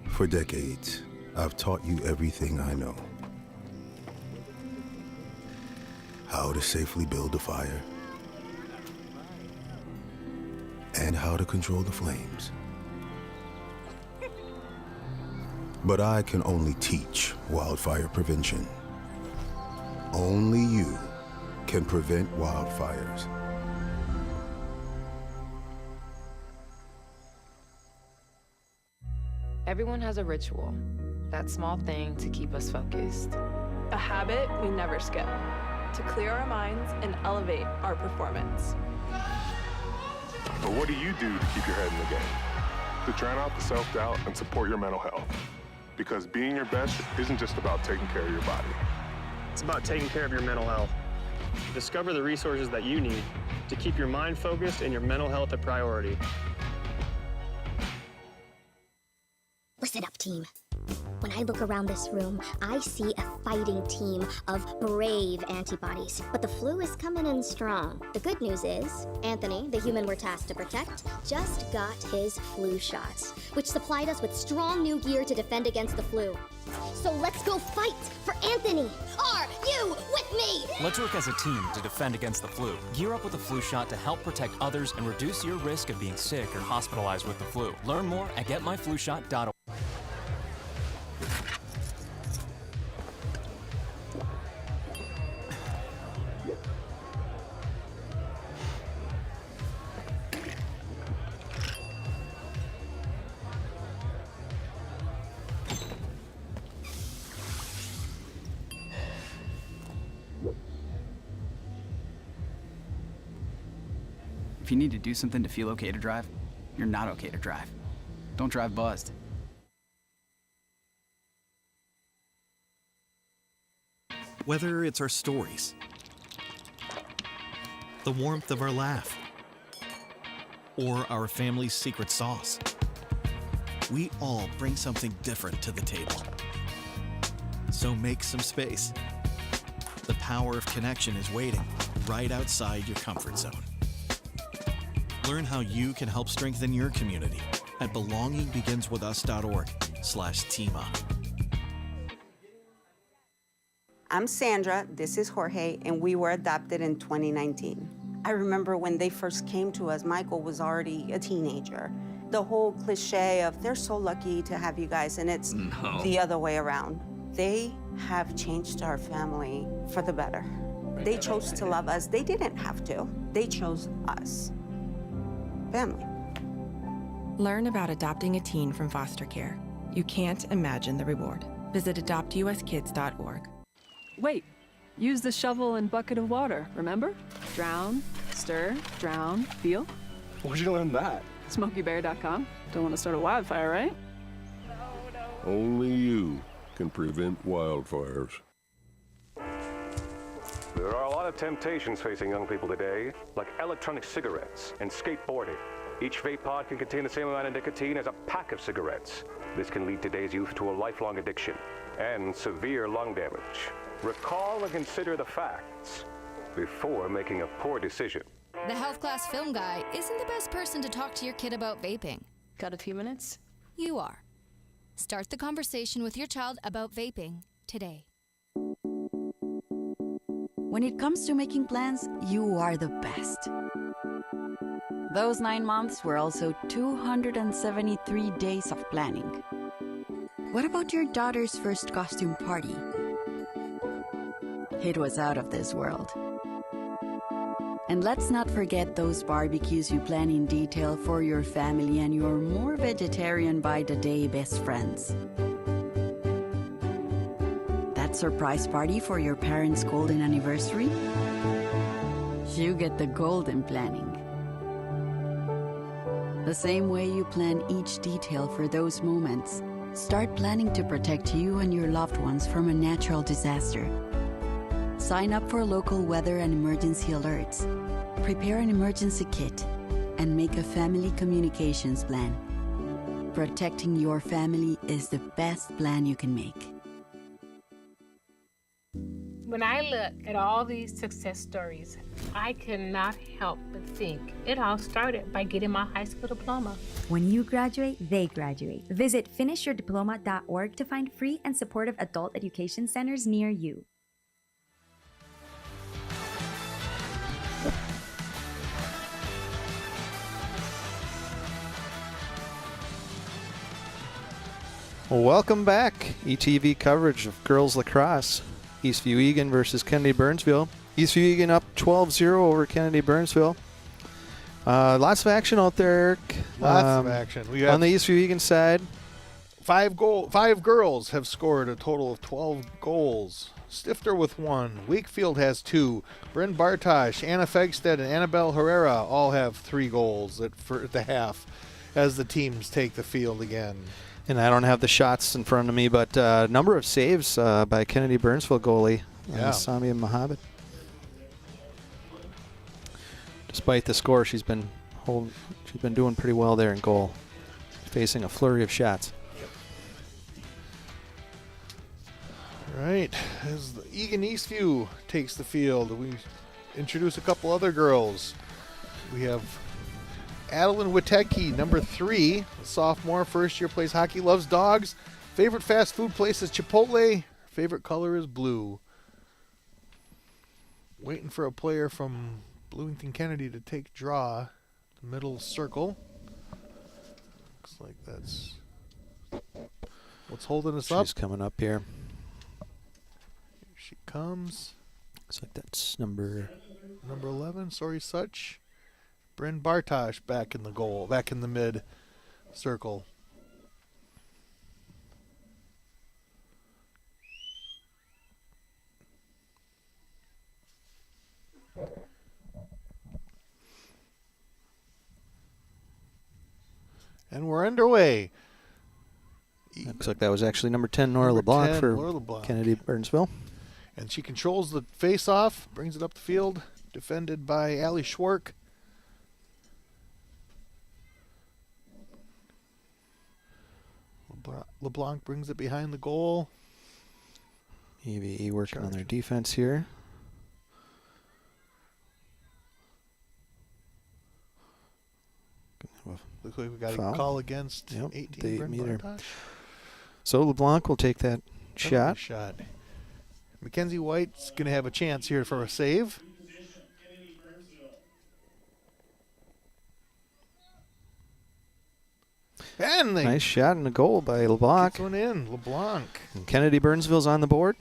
For decades, I've taught you everything I know. How to safely build a fire, and how to control the flames. But I can only teach wildfire prevention. Only you can prevent wildfires. Everyone has a ritual, that small thing to keep us focused. A habit we never skip, to clear our minds and elevate our performance. But what do you do to keep your head in the game? To drown out the self-doubt and support your mental health. Because being your best isn't just about taking care of your body. It's about taking care of your mental health. Discover the resources that you need to keep your mind focused and your mental health a priority. Listen up, team. When I look around this room, I see a fighting team of brave antibodies. But the flu is coming in strong. The good news is, Anthony, the human we're tasked to protect, just got his flu shot, which supplied us with strong new gear to defend against the flu. So let's go fight for Anthony. Are you with me? Let's work as a team to defend against the flu. Gear up with a flu shot to help protect others and reduce your risk of being sick or hospitalized with the flu. Learn more at getmyflushot.org. If you need to do something to feel okay to drive, you're not okay to drive. Don't drive buzzed. Whether it's our stories, the warmth of our laugh, or our family's secret sauce, we all bring something different to the table. So make some space. The power of connection is waiting right outside your comfort zone. Learn how you can help strengthen your community at belongingbeginswithus.org/teamup. I'm Sandra, this is Jorge, and we were adopted in 2019. I remember when they first came to us, Michael was already a teenager. The whole cliche of they're so lucky to have you guys, and it's the other way around. They have changed our family for the better. They chose to love us. They didn't have to. They chose us. Family. Learn about adopting a teen from foster care. You can't imagine the reward. Visit adoptuskids.org. Wait, use the shovel and bucket of water, remember? Drown, stir, drown, feel. Where'd you learn that? SmokeyBear.com. Don't want to start a wildfire, right? Only you can prevent wildfires. There are a lot of temptations facing young people today, like electronic cigarettes and skateboarding. Each vape pod can contain the same amount of nicotine as a pack of cigarettes. This can lead today's youth to a lifelong addiction and severe lung damage. Recall and consider the facts before making a poor decision. The health class film guy isn't the best person to talk to your kid about vaping. Got a few minutes? You are. Start the conversation with your child about vaping today. When it comes to making plans, you are the best. Those 9 months were also 273 days of planning. What about your daughter's first costume party? It was out of this world. And let's not forget those barbecues you plan in detail for your family and your more vegetarian by the day best friends. That surprise party for your parents' golden anniversary? You get the golden planning. The same way you plan each detail for those moments, start planning to protect you and your loved ones from a natural disaster. Sign up for local weather and emergency alerts. Prepare an emergency kit and make a family communications plan. Protecting your family is the best plan you can make. When I look at all these success stories, I cannot help but think it all started by getting my high school diploma. When you graduate, they graduate. Visit finishyourdiploma.org to find free and supportive adult education centers near you. Welcome back. ETV coverage of girls lacrosse. Eastview Eagan versus Kennedy Burnsville. Eastview Eagan up 12-0 over Kennedy Burnsville. Lots of action out there, Eric. Lots of action. We got on the Eastview Eagan side. 5 girls have scored a total of 12 goals. Stifter with 1. Wakefield has 2. Bryn Bartosh, Anna Fegstead, and Annabelle Herrera all have 3 goals at the half as the teams take the field again. And I don't have the shots in front of me, but number of saves by Kennedy Burnsville goalie, Samia Mohammed. Despite the score, she's been doing pretty well there in goal, facing a flurry of shots. right, as the Eagan Eastview takes the field, we introduce a couple other girls. We have Adeline Witecki, number 3, a sophomore, first year, plays hockey, loves dogs. Favorite fast food place is Chipotle. Favorite color is blue. Waiting for a player from Bloomington Kennedy to take draw. The middle circle. Looks like that's what's holding us up. She's coming up here. Here she comes. Looks like that's number 11, Sorry Such. Bryn Bartosh back in the goal, back in the mid circle. And we're underway. Looks like that was actually number 10, Nora LeBlanc, for Nora LeBlanc. Kennedy Burnsville. And she controls the face-off, brings it up the field, defended by Allie Schwark. LeBlanc brings it behind the goal. EVE working on their defense here. Looks like we got a call against 18 Bryn Bartosh. So LeBlanc will take that shot. Mackenzie White's going to have a chance here for a save. And nice shot and a goal by LeBlanc. Gets one in, LeBlanc. And Kennedy Burnsville's on the board.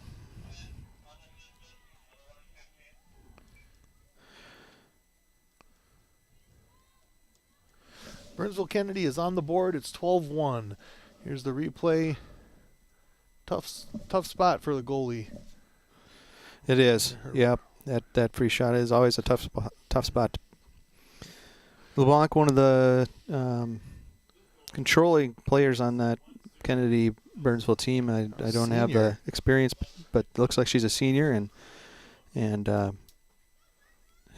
Burnsville Kennedy is on the board. It's 12-1. Here's the replay. Tough spot for the goalie. It is. Yep. That free shot is always a tough spot. LeBlanc, one of the controlling players on that Kennedy Burnsville team. I don't have the experience, but looks like she's a senior and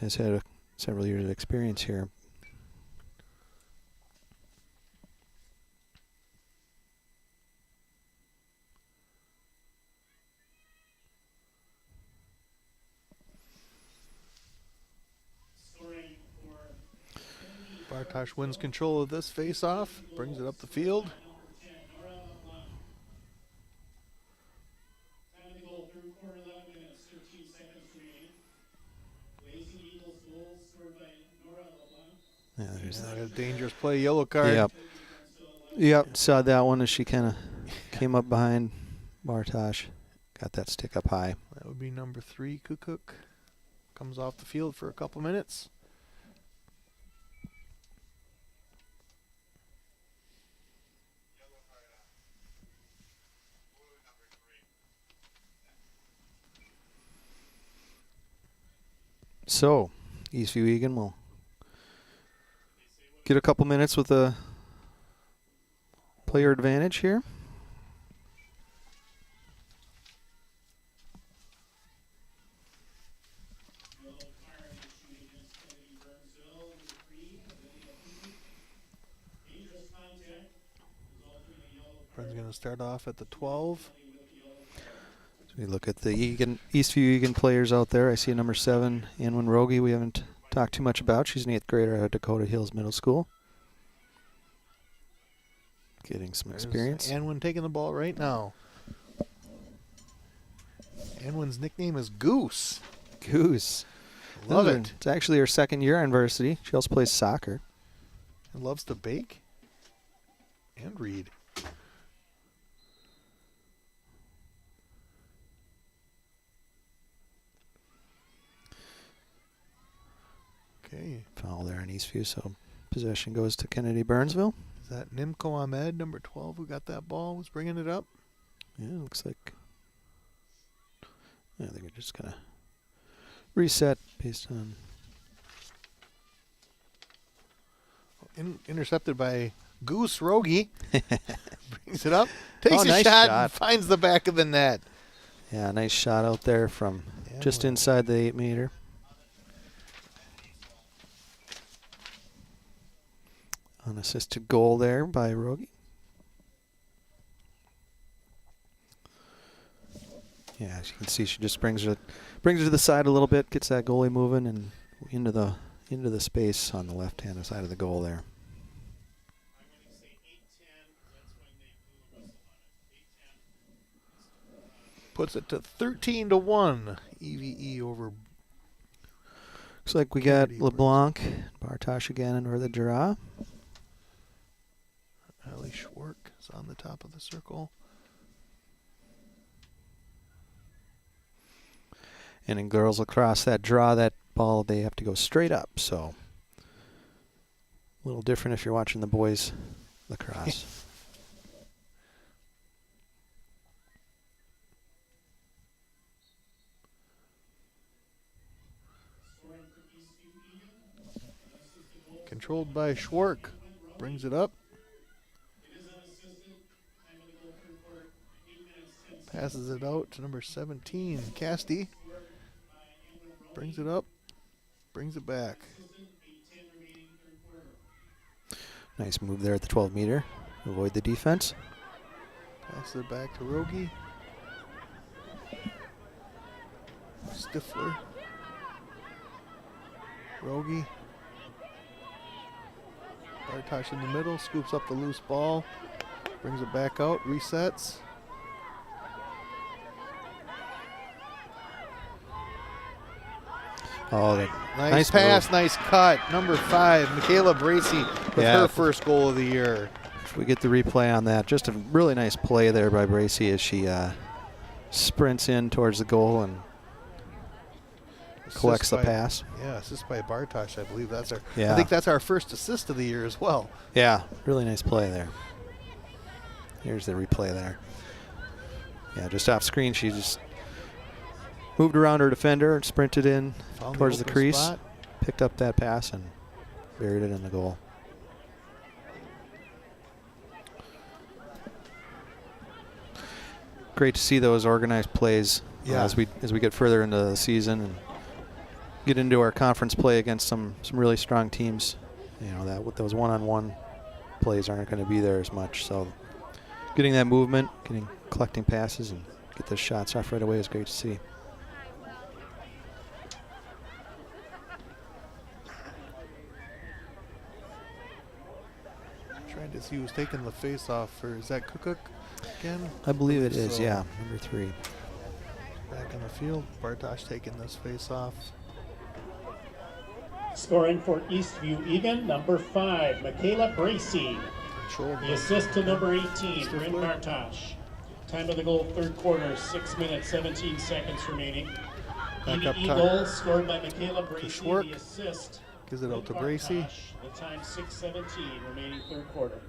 has had several years of experience here. Bartosh wins control of this face-off, brings it up the field. Yeah, there's a dangerous play, yellow card. Yep, saw that one as she kind of came up behind Bartosh. Got that stick up high. That would be number 3, Kukuk. Comes off the field for a couple minutes. So, Eastview Eagan will get a couple minutes with a player advantage here. Bryn's going to start off at the 12. We look at the Eastview Eagan players out there. I see number 7, Anwin Rogie. We haven't talked too much about. She's an 8th grader at Dakota Hills Middle School. Getting some experience. Anwin taking the ball right now. Anwin's nickname is Goose. Goose. Love it. It's actually her 2nd year on varsity. She also plays soccer. And loves to bake and read. Okay. Foul there on Eastview, so possession goes to Kennedy Burnsville. Is that Nimco Ahmed, number 12, who got that ball, was bringing it up? Yeah, looks like. I think we're just going to reset based on. Intercepted by Goose Rogie. Brings it up, takes a nice shot, and finds the back of the net. Yeah, nice shot out there from just inside the 8-meter. Unassisted goal there by Rogie. Yeah, as you can see, she just brings it to the side a little bit, gets that goalie moving, and into the space on the left-hand side of the goal there. Puts it to 13-1. EVE over. Looks like we got LeBlanc, Bartosh again under the draw. Ali Schwark is on the top of the circle. And in girls lacrosse, that draw, that ball, they have to go straight up. So a little different if you're watching the boys lacrosse. Controlled by Schwark. Brings it up. Passes it out to number 17, Casti. Brings it up. Brings it back. Nice move there at the 12-meter. Avoid the defense. Passes it back to Rogie. Stifler. Rogie. Bartosh in the middle, scoops up the loose ball, brings it back out, resets. Oh, nice pass, move. Nice cut. Number 5, Michaela Bracey with her first goal of the year. If we get the replay on that, just a really nice play there by Bracey as she sprints in towards the goal and collects the pass. Yeah, assist by Bartosh, I believe that's our. Yeah. I think that's our first assist of the year as well. Yeah, really nice play there. Here's the replay there. Yeah, just off screen, she just moved around her defender and sprinted in towards the crease, spot. Picked up that pass and buried it in the goal. Great to see those organized plays as we get further into the season and get into our conference play against some really strong teams. You know, that those one-on-one plays aren't going to be there as much. So getting that movement, collecting passes and get those shots off right away is great to see. Trying to see who's taking the face off for, is that Cook again? I believe it is, yeah, number 3. Back on the field, Bartosh taking this face off. Scoring for Eastview Eagan, number 5, Michaela Bracey. The assist to number 18, Bryn Bartosh. Time of the goal, third quarter, 6 minutes, 17 seconds remaining. Back up EVE top. goal scored by Michaela Bracey. Schwark. The assist. Gives it out to Bryn Bracey. Bartosh. The time 6:17 remaining third quarter.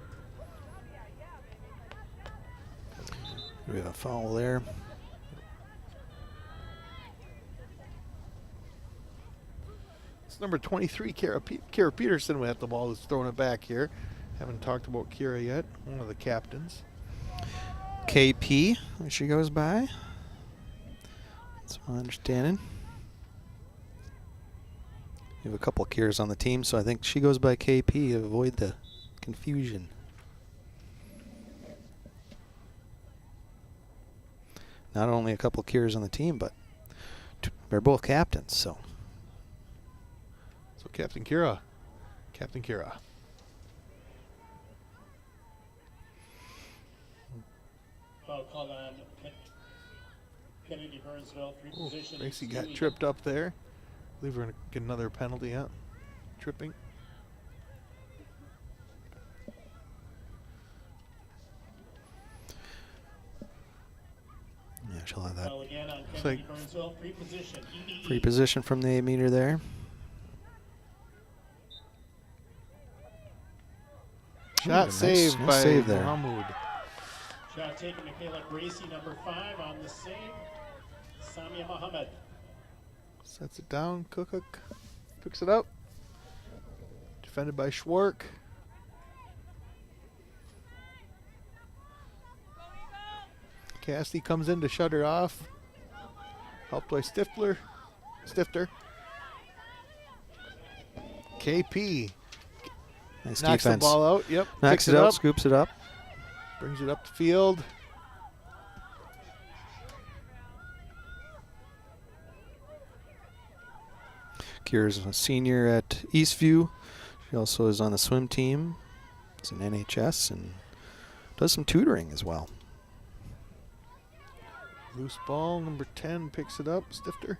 We have a foul there. It's number 23, Kira Peterson with the ball, who's throwing it back here. Haven't talked about Kira yet, one of the captains. KP, as she goes by. That's my understanding. We have a couple of Kiras on the team, so I think she goes by KP to avoid the confusion. Not only a couple of Kiras on the team, but they're both captains, so. So Captain Kira. Captain Kira. Foul called on Kennedy Burnsville, position. Bracey got tripped up there. I believe we're going to get another penalty, yeah. Tripping. Yeah, she'll have that. Foul again on Looks Kennedy like Burnsville, free position. EVE. Free position from the 8-meter there. Shot saved nice by save there. Mahmoud. Shot taken, Michaela Bracey, number 5 on the save. Samia Mohammed. Sets it down. Cook picks it up. Defended by Schwark. Casti comes in to shut her off. Helped by Stifter. KP. Nice Knocks defense. the ball out. Yep. Knocks picks it out, up. scoops it up. Brings it up the field. year as a senior at Eastview. She also is on the swim team. It's an NHS and does some tutoring as well. Loose ball, number 10 picks it up. Stifter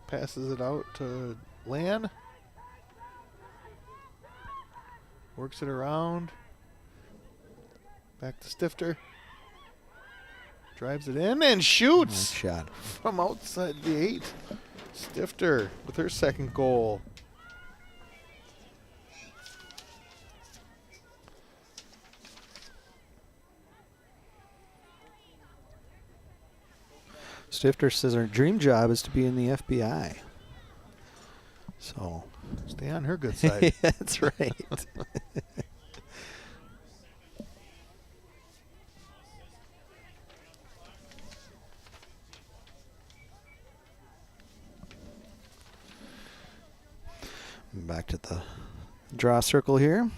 passes it out to Lan. Works it around. Back to Stifter. Drives it in and shoots. Nice shot. From outside the 8. Stifter with her second goal. Stifter says her dream job is to be in the FBI. So stay on her good side. That's right. Back to the draw circle here.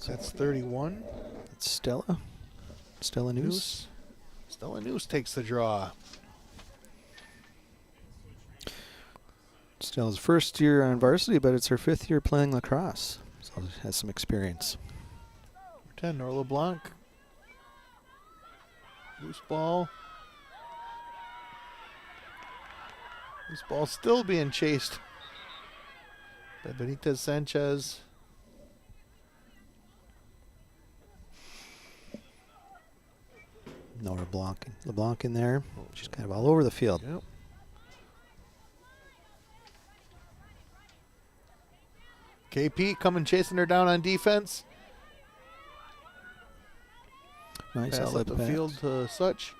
That's 31. It's Stella. Stella Noose. Stella Noose takes the draw. Stella's first year on varsity, but it's her 5th year playing lacrosse. So she has some experience. 10, Nora LeBlanc. Loose ball. This ball still being chased by Benitez Sanchez. Nora LeBlanc in there. She's kind of all over the field. Yep. KP coming chasing her down on defense. Nice pass outlet up the pass. field to Such.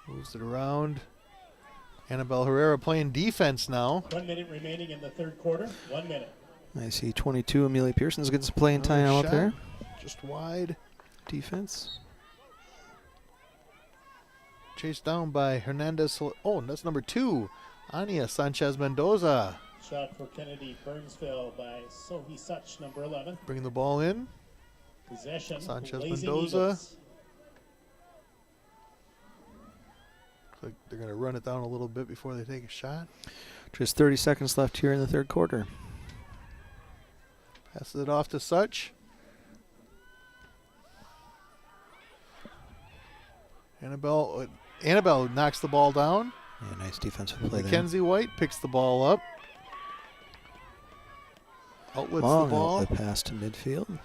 Moves it around. Annabelle Herrera playing defense now. 1 minute remaining in the third quarter. 1 minute. I see 22. Amelia Pearson's getting some playing time out there. Just wide. Defense. Chased down by Hernandez. Oh, that's number 2. Ania Sanchez Mendoza. Shot for Kennedy Burnsville by Sohi Such, number 11. Bringing the ball in. Possession. Sanchez Blazing Mendoza. Eagles. Looks like they're going to run it down a little bit before they take a shot. Just 30 seconds left here in the third quarter. Passes it off to Such. Annabelle knocks the ball down. Yeah, nice defensive play there. Mackenzie White picks the ball up. Outlets Long the ball. outlet pass to midfield.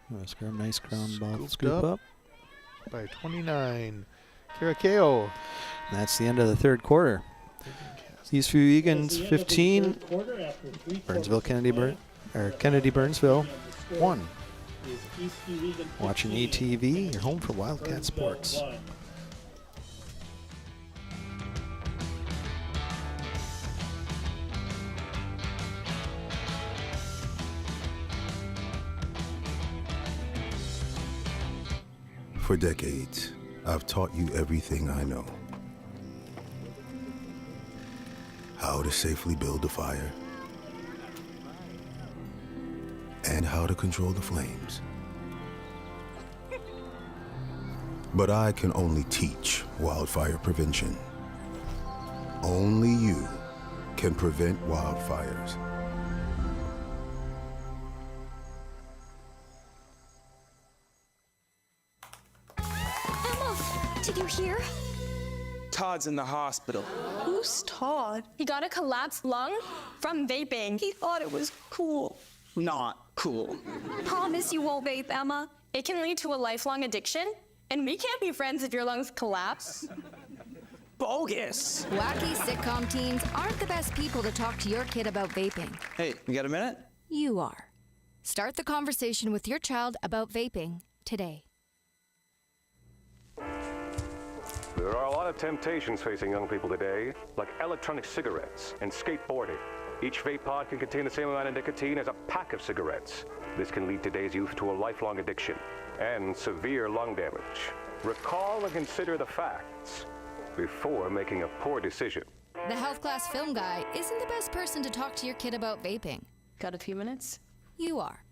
Nice ground ball. Scoop up. By 29. Karakeo. That's the end of the third quarter. Eastview Eagans 15. Burnsville Kennedy Burnsville 1. Watching ETV, your home for Wildcat Sports. For decades, I've taught you everything I know. How to safely build a fire, and how to control the flames. But I can only teach wildfire prevention. Only you can prevent wildfires. Emma, did you hear? Todd's in the hospital. Who's Todd? He got a collapsed lung from vaping. He thought it was cool. Not cool. Promise you won't vape, Emma. It can lead to a lifelong addiction, and we can't be friends if your lungs collapse. Bogus. Wacky sitcom teens aren't the best people to talk to your kid about vaping. Hey, you got a minute? You are. Start the conversation with your child about vaping today. There are a lot of temptations facing young people today, like electronic cigarettes and skateboarding. Each vape pod can contain the same amount of nicotine as a pack of cigarettes. This can lead today's youth to a lifelong addiction and severe lung damage. Recall and consider the facts before making a poor decision. The health class film guy isn't the best person to talk to your kid about vaping. Got a few minutes? You are.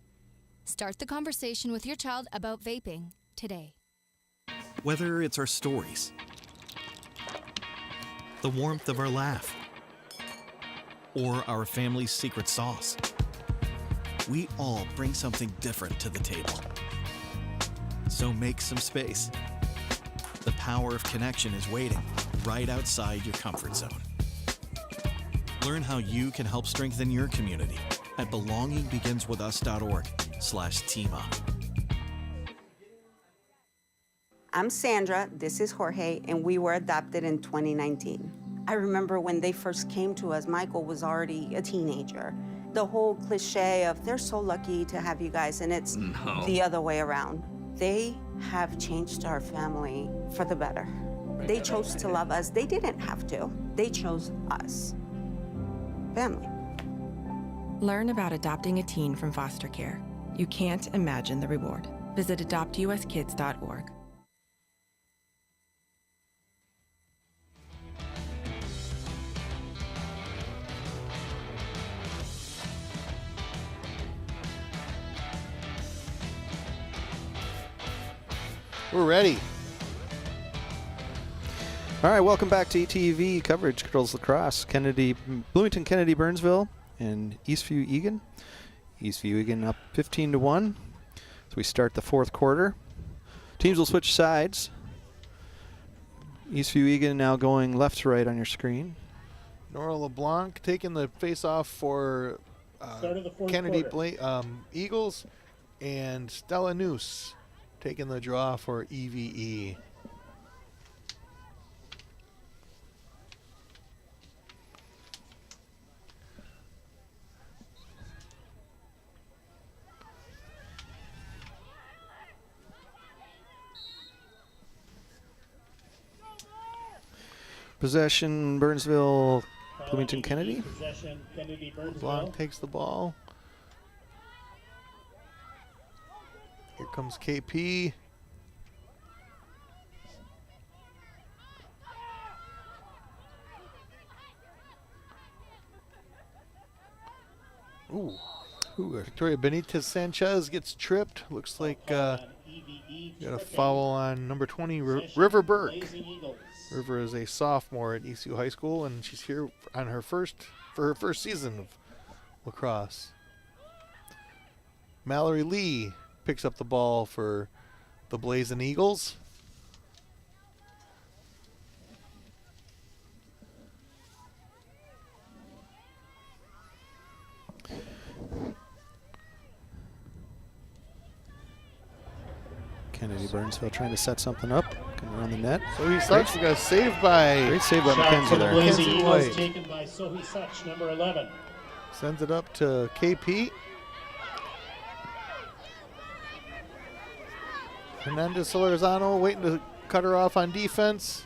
Start the conversation with your child about vaping today. Whether it's our stories, the warmth of our laugh, or our family's secret sauce, we all bring something different to the table. So make some space. The power of connection is waiting right outside your comfort zone. Learn how you can help strengthen your community at belongingbeginswithus.org/teamup. I'm Sandra, this is Jorge, and we were adopted in 2019. I remember when they first came to us, Michael was already a teenager. The whole cliche of, they're so lucky to have you guys, and it's the other way around. They have changed our family for the better. They chose to love us. They didn't have to. They chose us. Family. Learn about adopting a teen from foster care. You can't imagine the reward. Visit adoptuskids.org. We're ready. All right, welcome back to ETV coverage, girls lacrosse. Bloomington Kennedy, Burnsville, and Eastview Eagan. Eastview Eagan up 15-1. So we start the fourth quarter. Teams will switch sides. Eastview Eagan now going left to right on your screen. Nora LeBlanc taking the face-off for Kennedy Eagles, and Stella Noose taking the draw for EVE. Possession, Burnsville, Bloomington Kennedy. Possession, Kennedy, Burnsville. LeBlanc takes the ball. Here comes KP. Ooh. Victoria Benitez Sanchez gets tripped. Looks like got a foul on number 20, River Burke. River is a sophomore at Eastview High School, and she's here on her first season of lacrosse. Mallory Lee picks up the ball for the Blazing Eagles. Kennedy Burnsville trying to set something up. Coming around the net. So he sucks. He got saved by. Great save by Shot McKenzie for the there. Blazing McKenzie Eagles White. taken by Sohi Such, number 11. Sends it up to KP. Hernandez Solorzano waiting to cut her off on defense.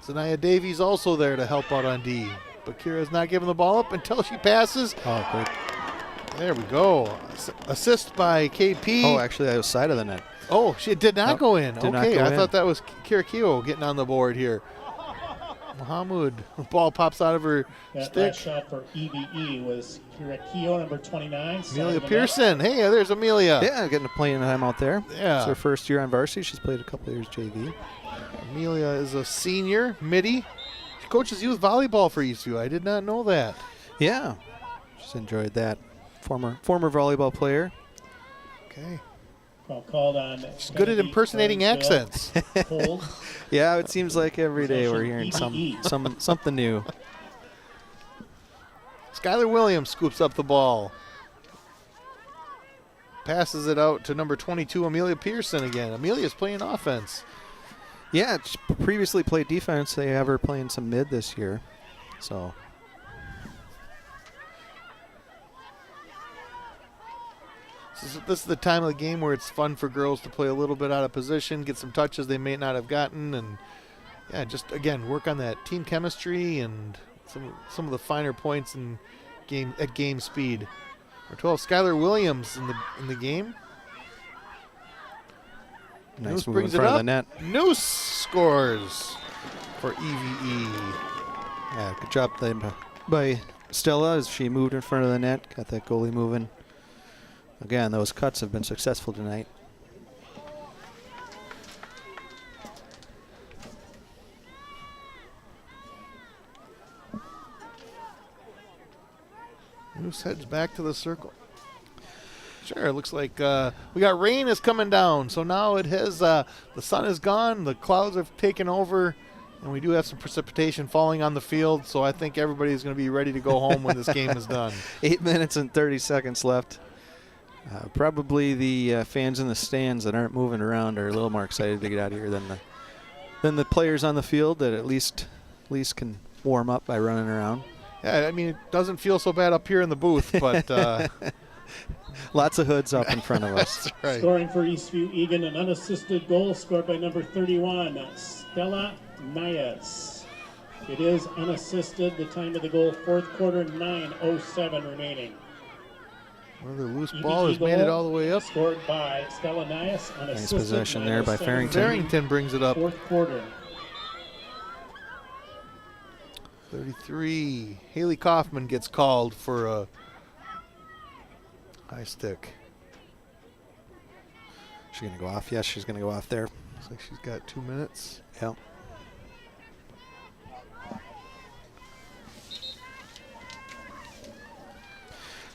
Zanaya Davies also there to help out on D. But Kira's not giving the ball up until she passes. Oh, great. There we go. Assist by KP. Oh, actually, that was side of the net. Oh, she did not go in. Did not Okay, go I in. thought that was Kira Keo getting on the board here. Mahmoud, the ball pops out of her That stick. shot for EVE was Kirakio, number 29. Amelia Pearson. Hey, there's Amelia. Yeah, getting to playing time out there. Yeah. It's her first year on varsity. She's played a couple of years JV. Amelia is a senior, midi. She coaches youth volleyball for Eastview. I did not know that. Yeah, she's enjoyed that. Former volleyball player. Okay. Well, called on. She's good at impersonating accents. Yeah, it seems like every day we're hearing something new. Skylar Williams scoops up the ball. Passes it out to number 22, Amelia Pearson again. Amelia's playing offense. Yeah, she previously played defense. They have her playing some mid this year. So. This is the time of the game where it's fun for girls to play a little bit out of position, get some touches they may not have gotten, and yeah, just again work on that team chemistry and some of the finer points in game speed. Number 12, Skylar Williams in the game. Nice Noose move brings in front it of up. the net. Noose scores for EVE. Yeah, good job by Stella as she moved in front of the net. Got that goalie moving. Again, those cuts have been successful tonight. Moose heads back to the circle. Sure, it looks like we got rain is coming down. So now it has, the sun is gone, the clouds have taken over, and we do have some precipitation falling on the field. So I think everybody's going to be ready to go home when this game is done. 8 minutes and 30 seconds left. Probably the fans in the stands that aren't moving around are a little more excited to get out of here than the players on the field that at least can warm up by running around. Yeah, I mean, it doesn't feel so bad up here in the booth, but lots of hoods up in front of us. That's right. Scoring for Eastview Eagan, an unassisted goal scored by number 31, Stella Nias. It is unassisted. The time of the goal, fourth quarter, 9:07 remaining. Another loose ball has made it all the way up. Scored by Stella Nias. Nice possession there by Farrington. Farrington brings it up. Fourth quarter. 33. Haley Kaufman gets called for a high stick. She's going to go off. Yes, she's going to go off there. Looks like she's got 2 minutes. Yep.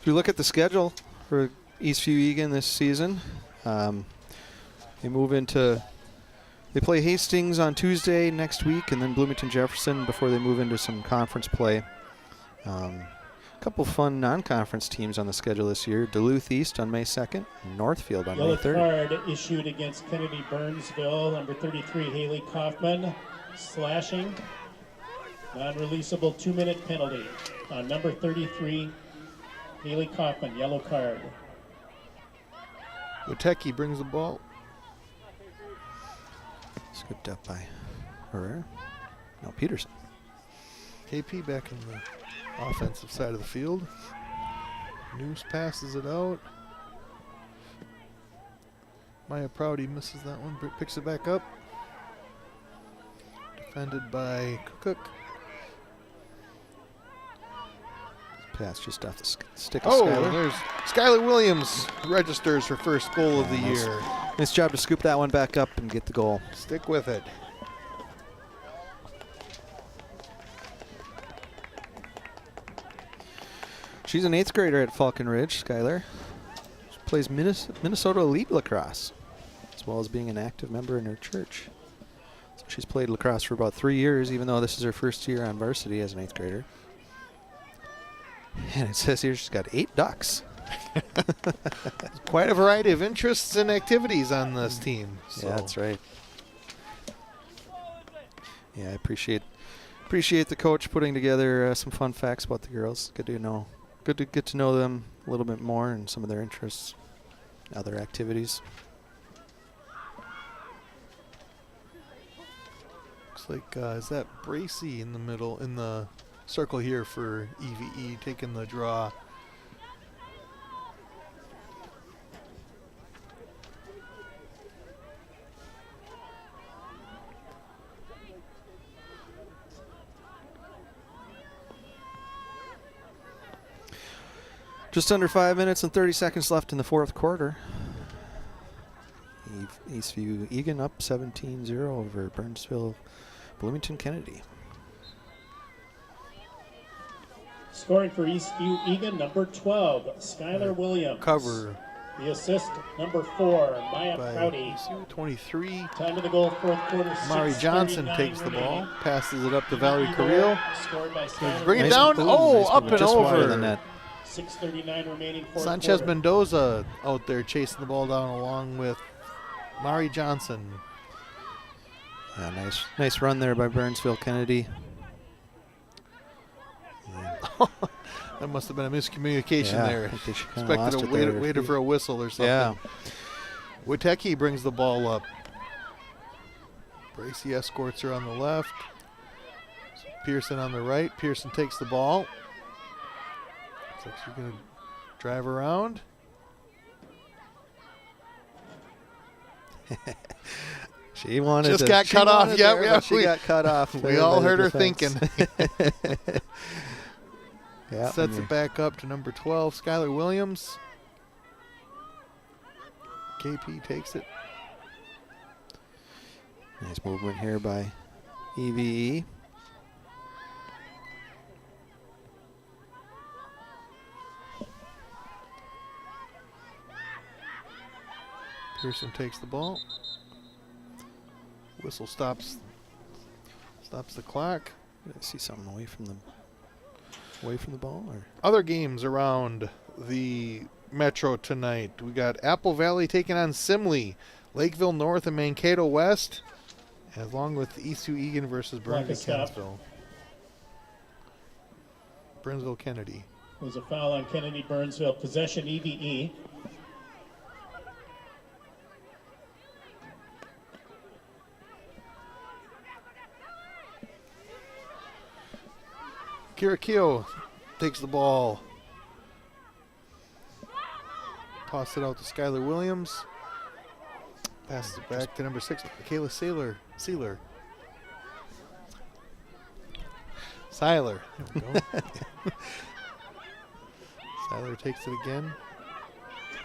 If you look at the schedule for Eastview Eagan this season, they play Hastings on Tuesday next week, and then Bloomington Jefferson before they move into some conference play. A couple fun non-conference teams on the schedule this year. Duluth East on May 2nd, and Northfield on May 3rd. Yellow card issued against Kennedy Burnsville, number 33, Haley Kaufman, slashing. Non-releasable 2-minute penalty on number 33, Haley Kaufman, yellow card. Witecki brings the ball. Scooped up by Herrera. No, Peterson. KP back in the offensive side of the field. Noose passes it out. Maya Prouty misses that one, picks it back up. Defended by Cook. Pass just off the stick of Skylar. There's Skylar Williams registers her first goal of the year. Nice job to scoop that one back up and get the goal. Stick with it. She's an 8th grader at Falcon Ridge, Skylar. She plays Minnesota Elite Lacrosse, as well as being an active member in her church. So she's played lacrosse for about 3 years, even though this is her first year on varsity as an 8th grader. And it says here she's got 8 ducks. Quite a variety of interests and activities on this team. So. Yeah, that's right. Yeah, I appreciate the coach putting together some fun facts about the girls. Good to get to know them a little bit more and some of their interests, other activities. Looks like is that Bracy in the middle in the circle here for EVE taking the draw. Just under 5 minutes and 30 seconds left in the fourth quarter. Eastview Eagan up 17-0 over Burnsville Bloomington Kennedy. Scoring for Eastview Eagan, number 12, Skylar Williams. Cover. The assist, number 4, Maya Prouty. 23. Time of the goal, fourth quarter. Mari Johnson takes the ball, passes it up to Valerie EVE Carrillo. Scored by Skylar Bring it Williams. down. Oh, up and just over. wider than that. 6:39 remaining, fourth Sanchez quarter. Mendoza out there chasing the ball down along with Mari Johnson. Yeah, nice run there by Burnsville Kennedy. That must have been a miscommunication there. I think she kinda Expected lost a it there. waited for a whistle or something. Yeah. Witecki brings the ball up. Bracy escorts her on the left. Pearson on the right. Pearson takes the ball. Looks like she's going to drive around. She wanted Just to, got cut off. Yep, she got cut off. We all heard her thinking. Yeah, Sets it back up to number 12, Skylar Williams. KP takes it. Nice movement here by EVE. Pearson takes the ball. Whistle stops the clock. Did I see something away from the ball? Or other games around the Metro tonight. We got Apple Valley taking on Simley, Lakeville North and Mankato West, along with Eastview Eagan versus Burnsville. Burnsville Kennedy. There's a foul on Kennedy Burnsville. Possession EVE. Kirakio takes the ball. Toss it out to Skylar Williams. Passes it back to number 6, Michaela Seiler. There we go. Seiler takes it again.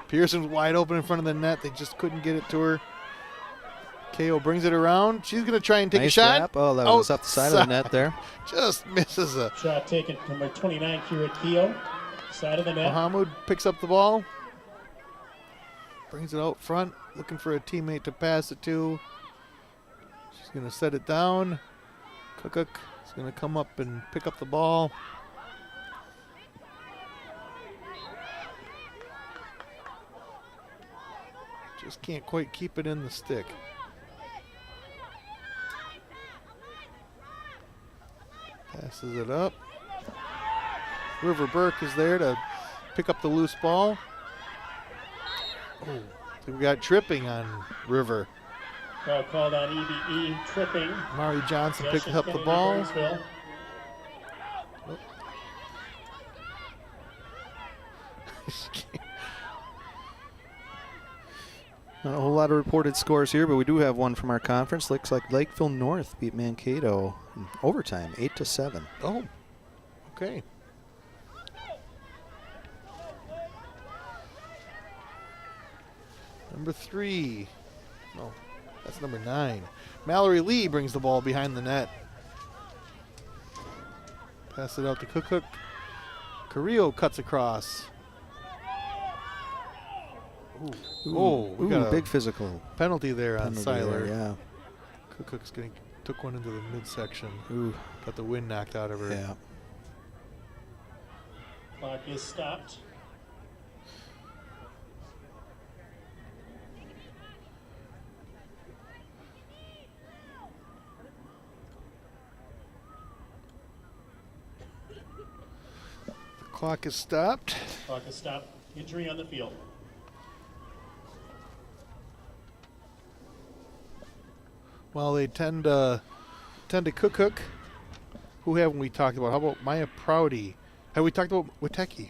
Pearson's wide open in front of the net. They just couldn't get it to her. KO brings it around. She's going to try and take a shot. Wrap. Oh, that was off the side of the net there. Just misses a shot taken. Number 29, Kira Keo. Side of the net. Mohammed picks up the ball. Brings it out front. Looking for a teammate to pass it to. She's going to set it down. Cook is going to come up and pick up the ball. Just can't quite keep it in the stick. Passes it up. River Burke is there to pick up the loose ball. Oh, we got tripping on River. Foul called on EVE, tripping. Mari Johnson picks up the ball. Oh. Not a whole lot of reported scores here, but we do have one from our conference. Looks like Lakeville North beat Mankato in overtime, 8-7. Oh, okay. Number 3. No, that's number 9. Mallory Lee brings the ball behind the net. Pass it out to Cook. Carrillo cuts across. We got a big physical penalty there on Seiler. Yeah. Cook's took one into the midsection. Ooh. Got the wind knocked out of her. Yeah. Clock is stopped. The clock is stopped. Clock is stopped. Injury on the field. Well, they tend to Cook. Who haven't we talked about? How about Maya Prouty? Have we talked about Witeki?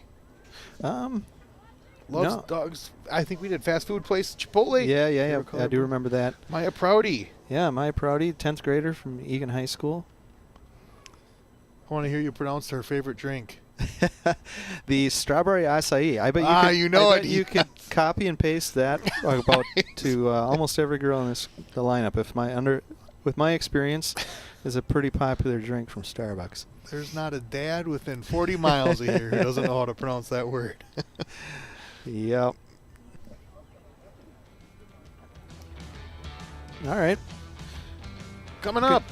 Loves dogs. I think we did fast food place Chipotle. Yeah. I do remember that. Maya Prouty. Yeah, Maya Prouty, 10th grader from Eagan High School. I want to hear you pronounce her favorite drink. The strawberry acai. I bet you could copy and paste that about to almost every girl in the lineup. With my experience, is a pretty popular drink from Starbucks. There's not a dad within 40 miles of here who doesn't know how to pronounce that word. Yep. All right. Coming up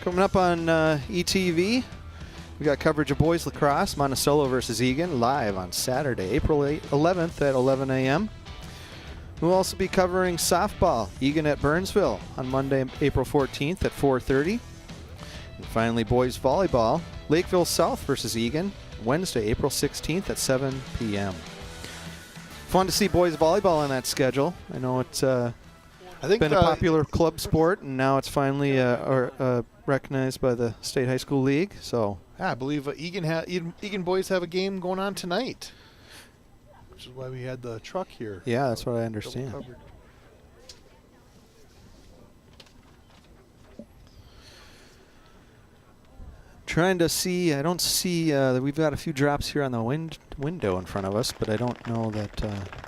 on ETV. We got coverage of boys lacrosse, Monticello versus Eagan, live on Saturday, April 11th at 11 a.m. We'll also be covering softball, Eagan at Burnsville, on Monday, April 14th at 4:30. And finally, boys volleyball, Lakeville South versus Eagan, Wednesday, April 16th at 7 p.m. Fun to see boys volleyball on that schedule. I know it's been a popular club sport, and now it's finally recognized by the State High School League. So I believe Eagan boys have a game going on tonight, which is why we had the truck here. Yeah, that's what I understand. Trying to see. I don't see. We've got a few drops here on the window in front of us, but I don't know that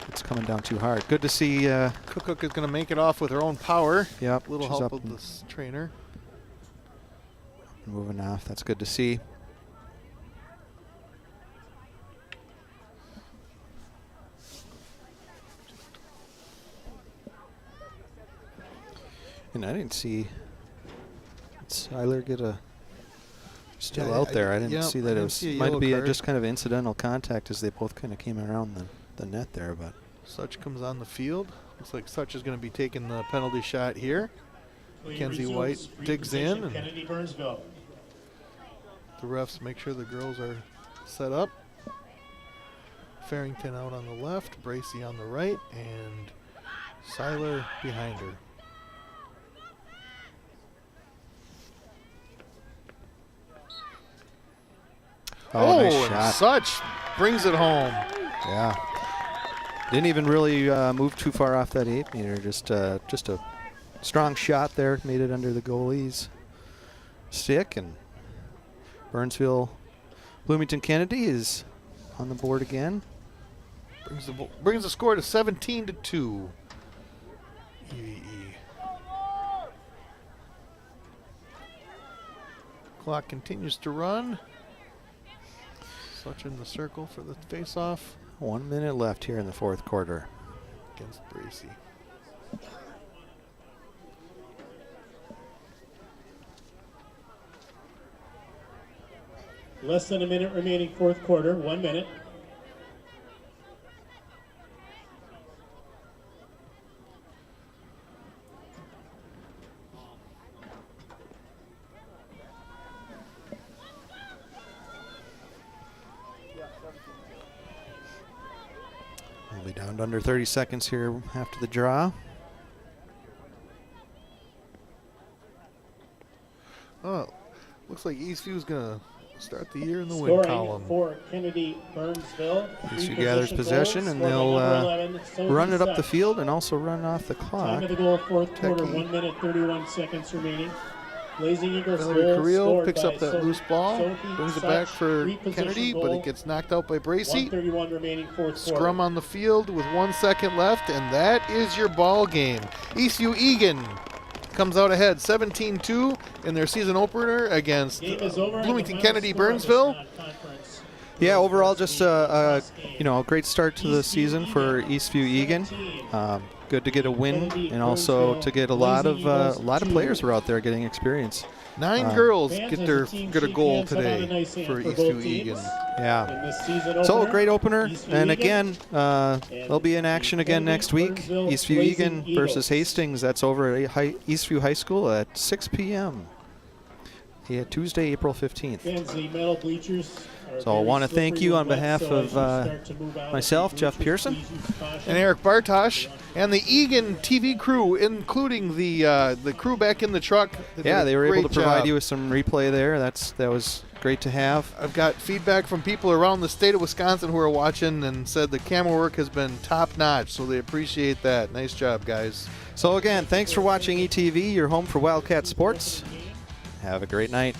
it's coming down too hard. Good to see. Cook is going to make it off with her own power. Yep. Little help of this trainer. Moving off. That's good to see. And I didn't see Siler get a still out there. I didn't see that. It was might be just kind of incidental contact as they both kind of came around the net there. But Such comes on the field. Looks like Such is going to be taking the penalty shot here. Mackenzie White digs in. And Kennedy Burnsville. the refs make sure the girls are set up. Farrington out on the left, Bracey on the right, and Siler behind her. Oh, nice and shot. Such brings it home. Yeah. Didn't even really move too far off that 8-meter. Just a strong shot there. Made it under the goalie's stick. And Burnsville Bloomington Kennedy is on the board again. Brings the score to 17-2. EVE. Clock continues to run. Such in the circle for the face-off. 1 minute left here in the fourth quarter. Against Bracey. Less than a minute remaining, fourth quarter, 1 minute. We'll be down to under 30 seconds here after the draw. Oh, looks like Eastview is going to start the year in the win Scoring column. for Kennedy Burnsville. Eastview gathers possession, and they'll run it up the field and also run off the clock. Time of the goal, fourth quarter, 1 minute, 31 seconds remaining. Blazing Eagles Valerie goal Carrillo scored picks by up that loose ball, Sophie brings it Such, back for reposition Kennedy, but goal. it gets knocked out by Bracey. 1:31 remaining, fourth quarter. Scrum on the field with 1 second left, and that is your ball game. Eastview Eagan comes out ahead 17-2 in their season opener against Bloomington Kennedy Burnsville. Yeah, overall just a great start to the season for Eastview Eagan. Good to get a win, and also to get a lot of players were out there getting experience. 9 girls get a goal today for Eastview Eagan. Yeah. So a great opener, and again, they'll be in action again next week. Eastview Eagan versus Hastings. That's over at Eastview High School at 6 p.m. Yeah, Tuesday, April 15th. So I want to thank you on behalf of myself, Jeff Pearson, and Eric Bartosh, and the Eagan TV crew, including the crew back in the truck. Yeah, they were able to provide you with some replay there. That was great to have. I've got feedback from people around the state of Wisconsin who are watching and said the camera work has been top-notch, so they appreciate that. Nice job, guys. So again, thanks for watching ETV, your home for Wildcat Sports. Have a great night.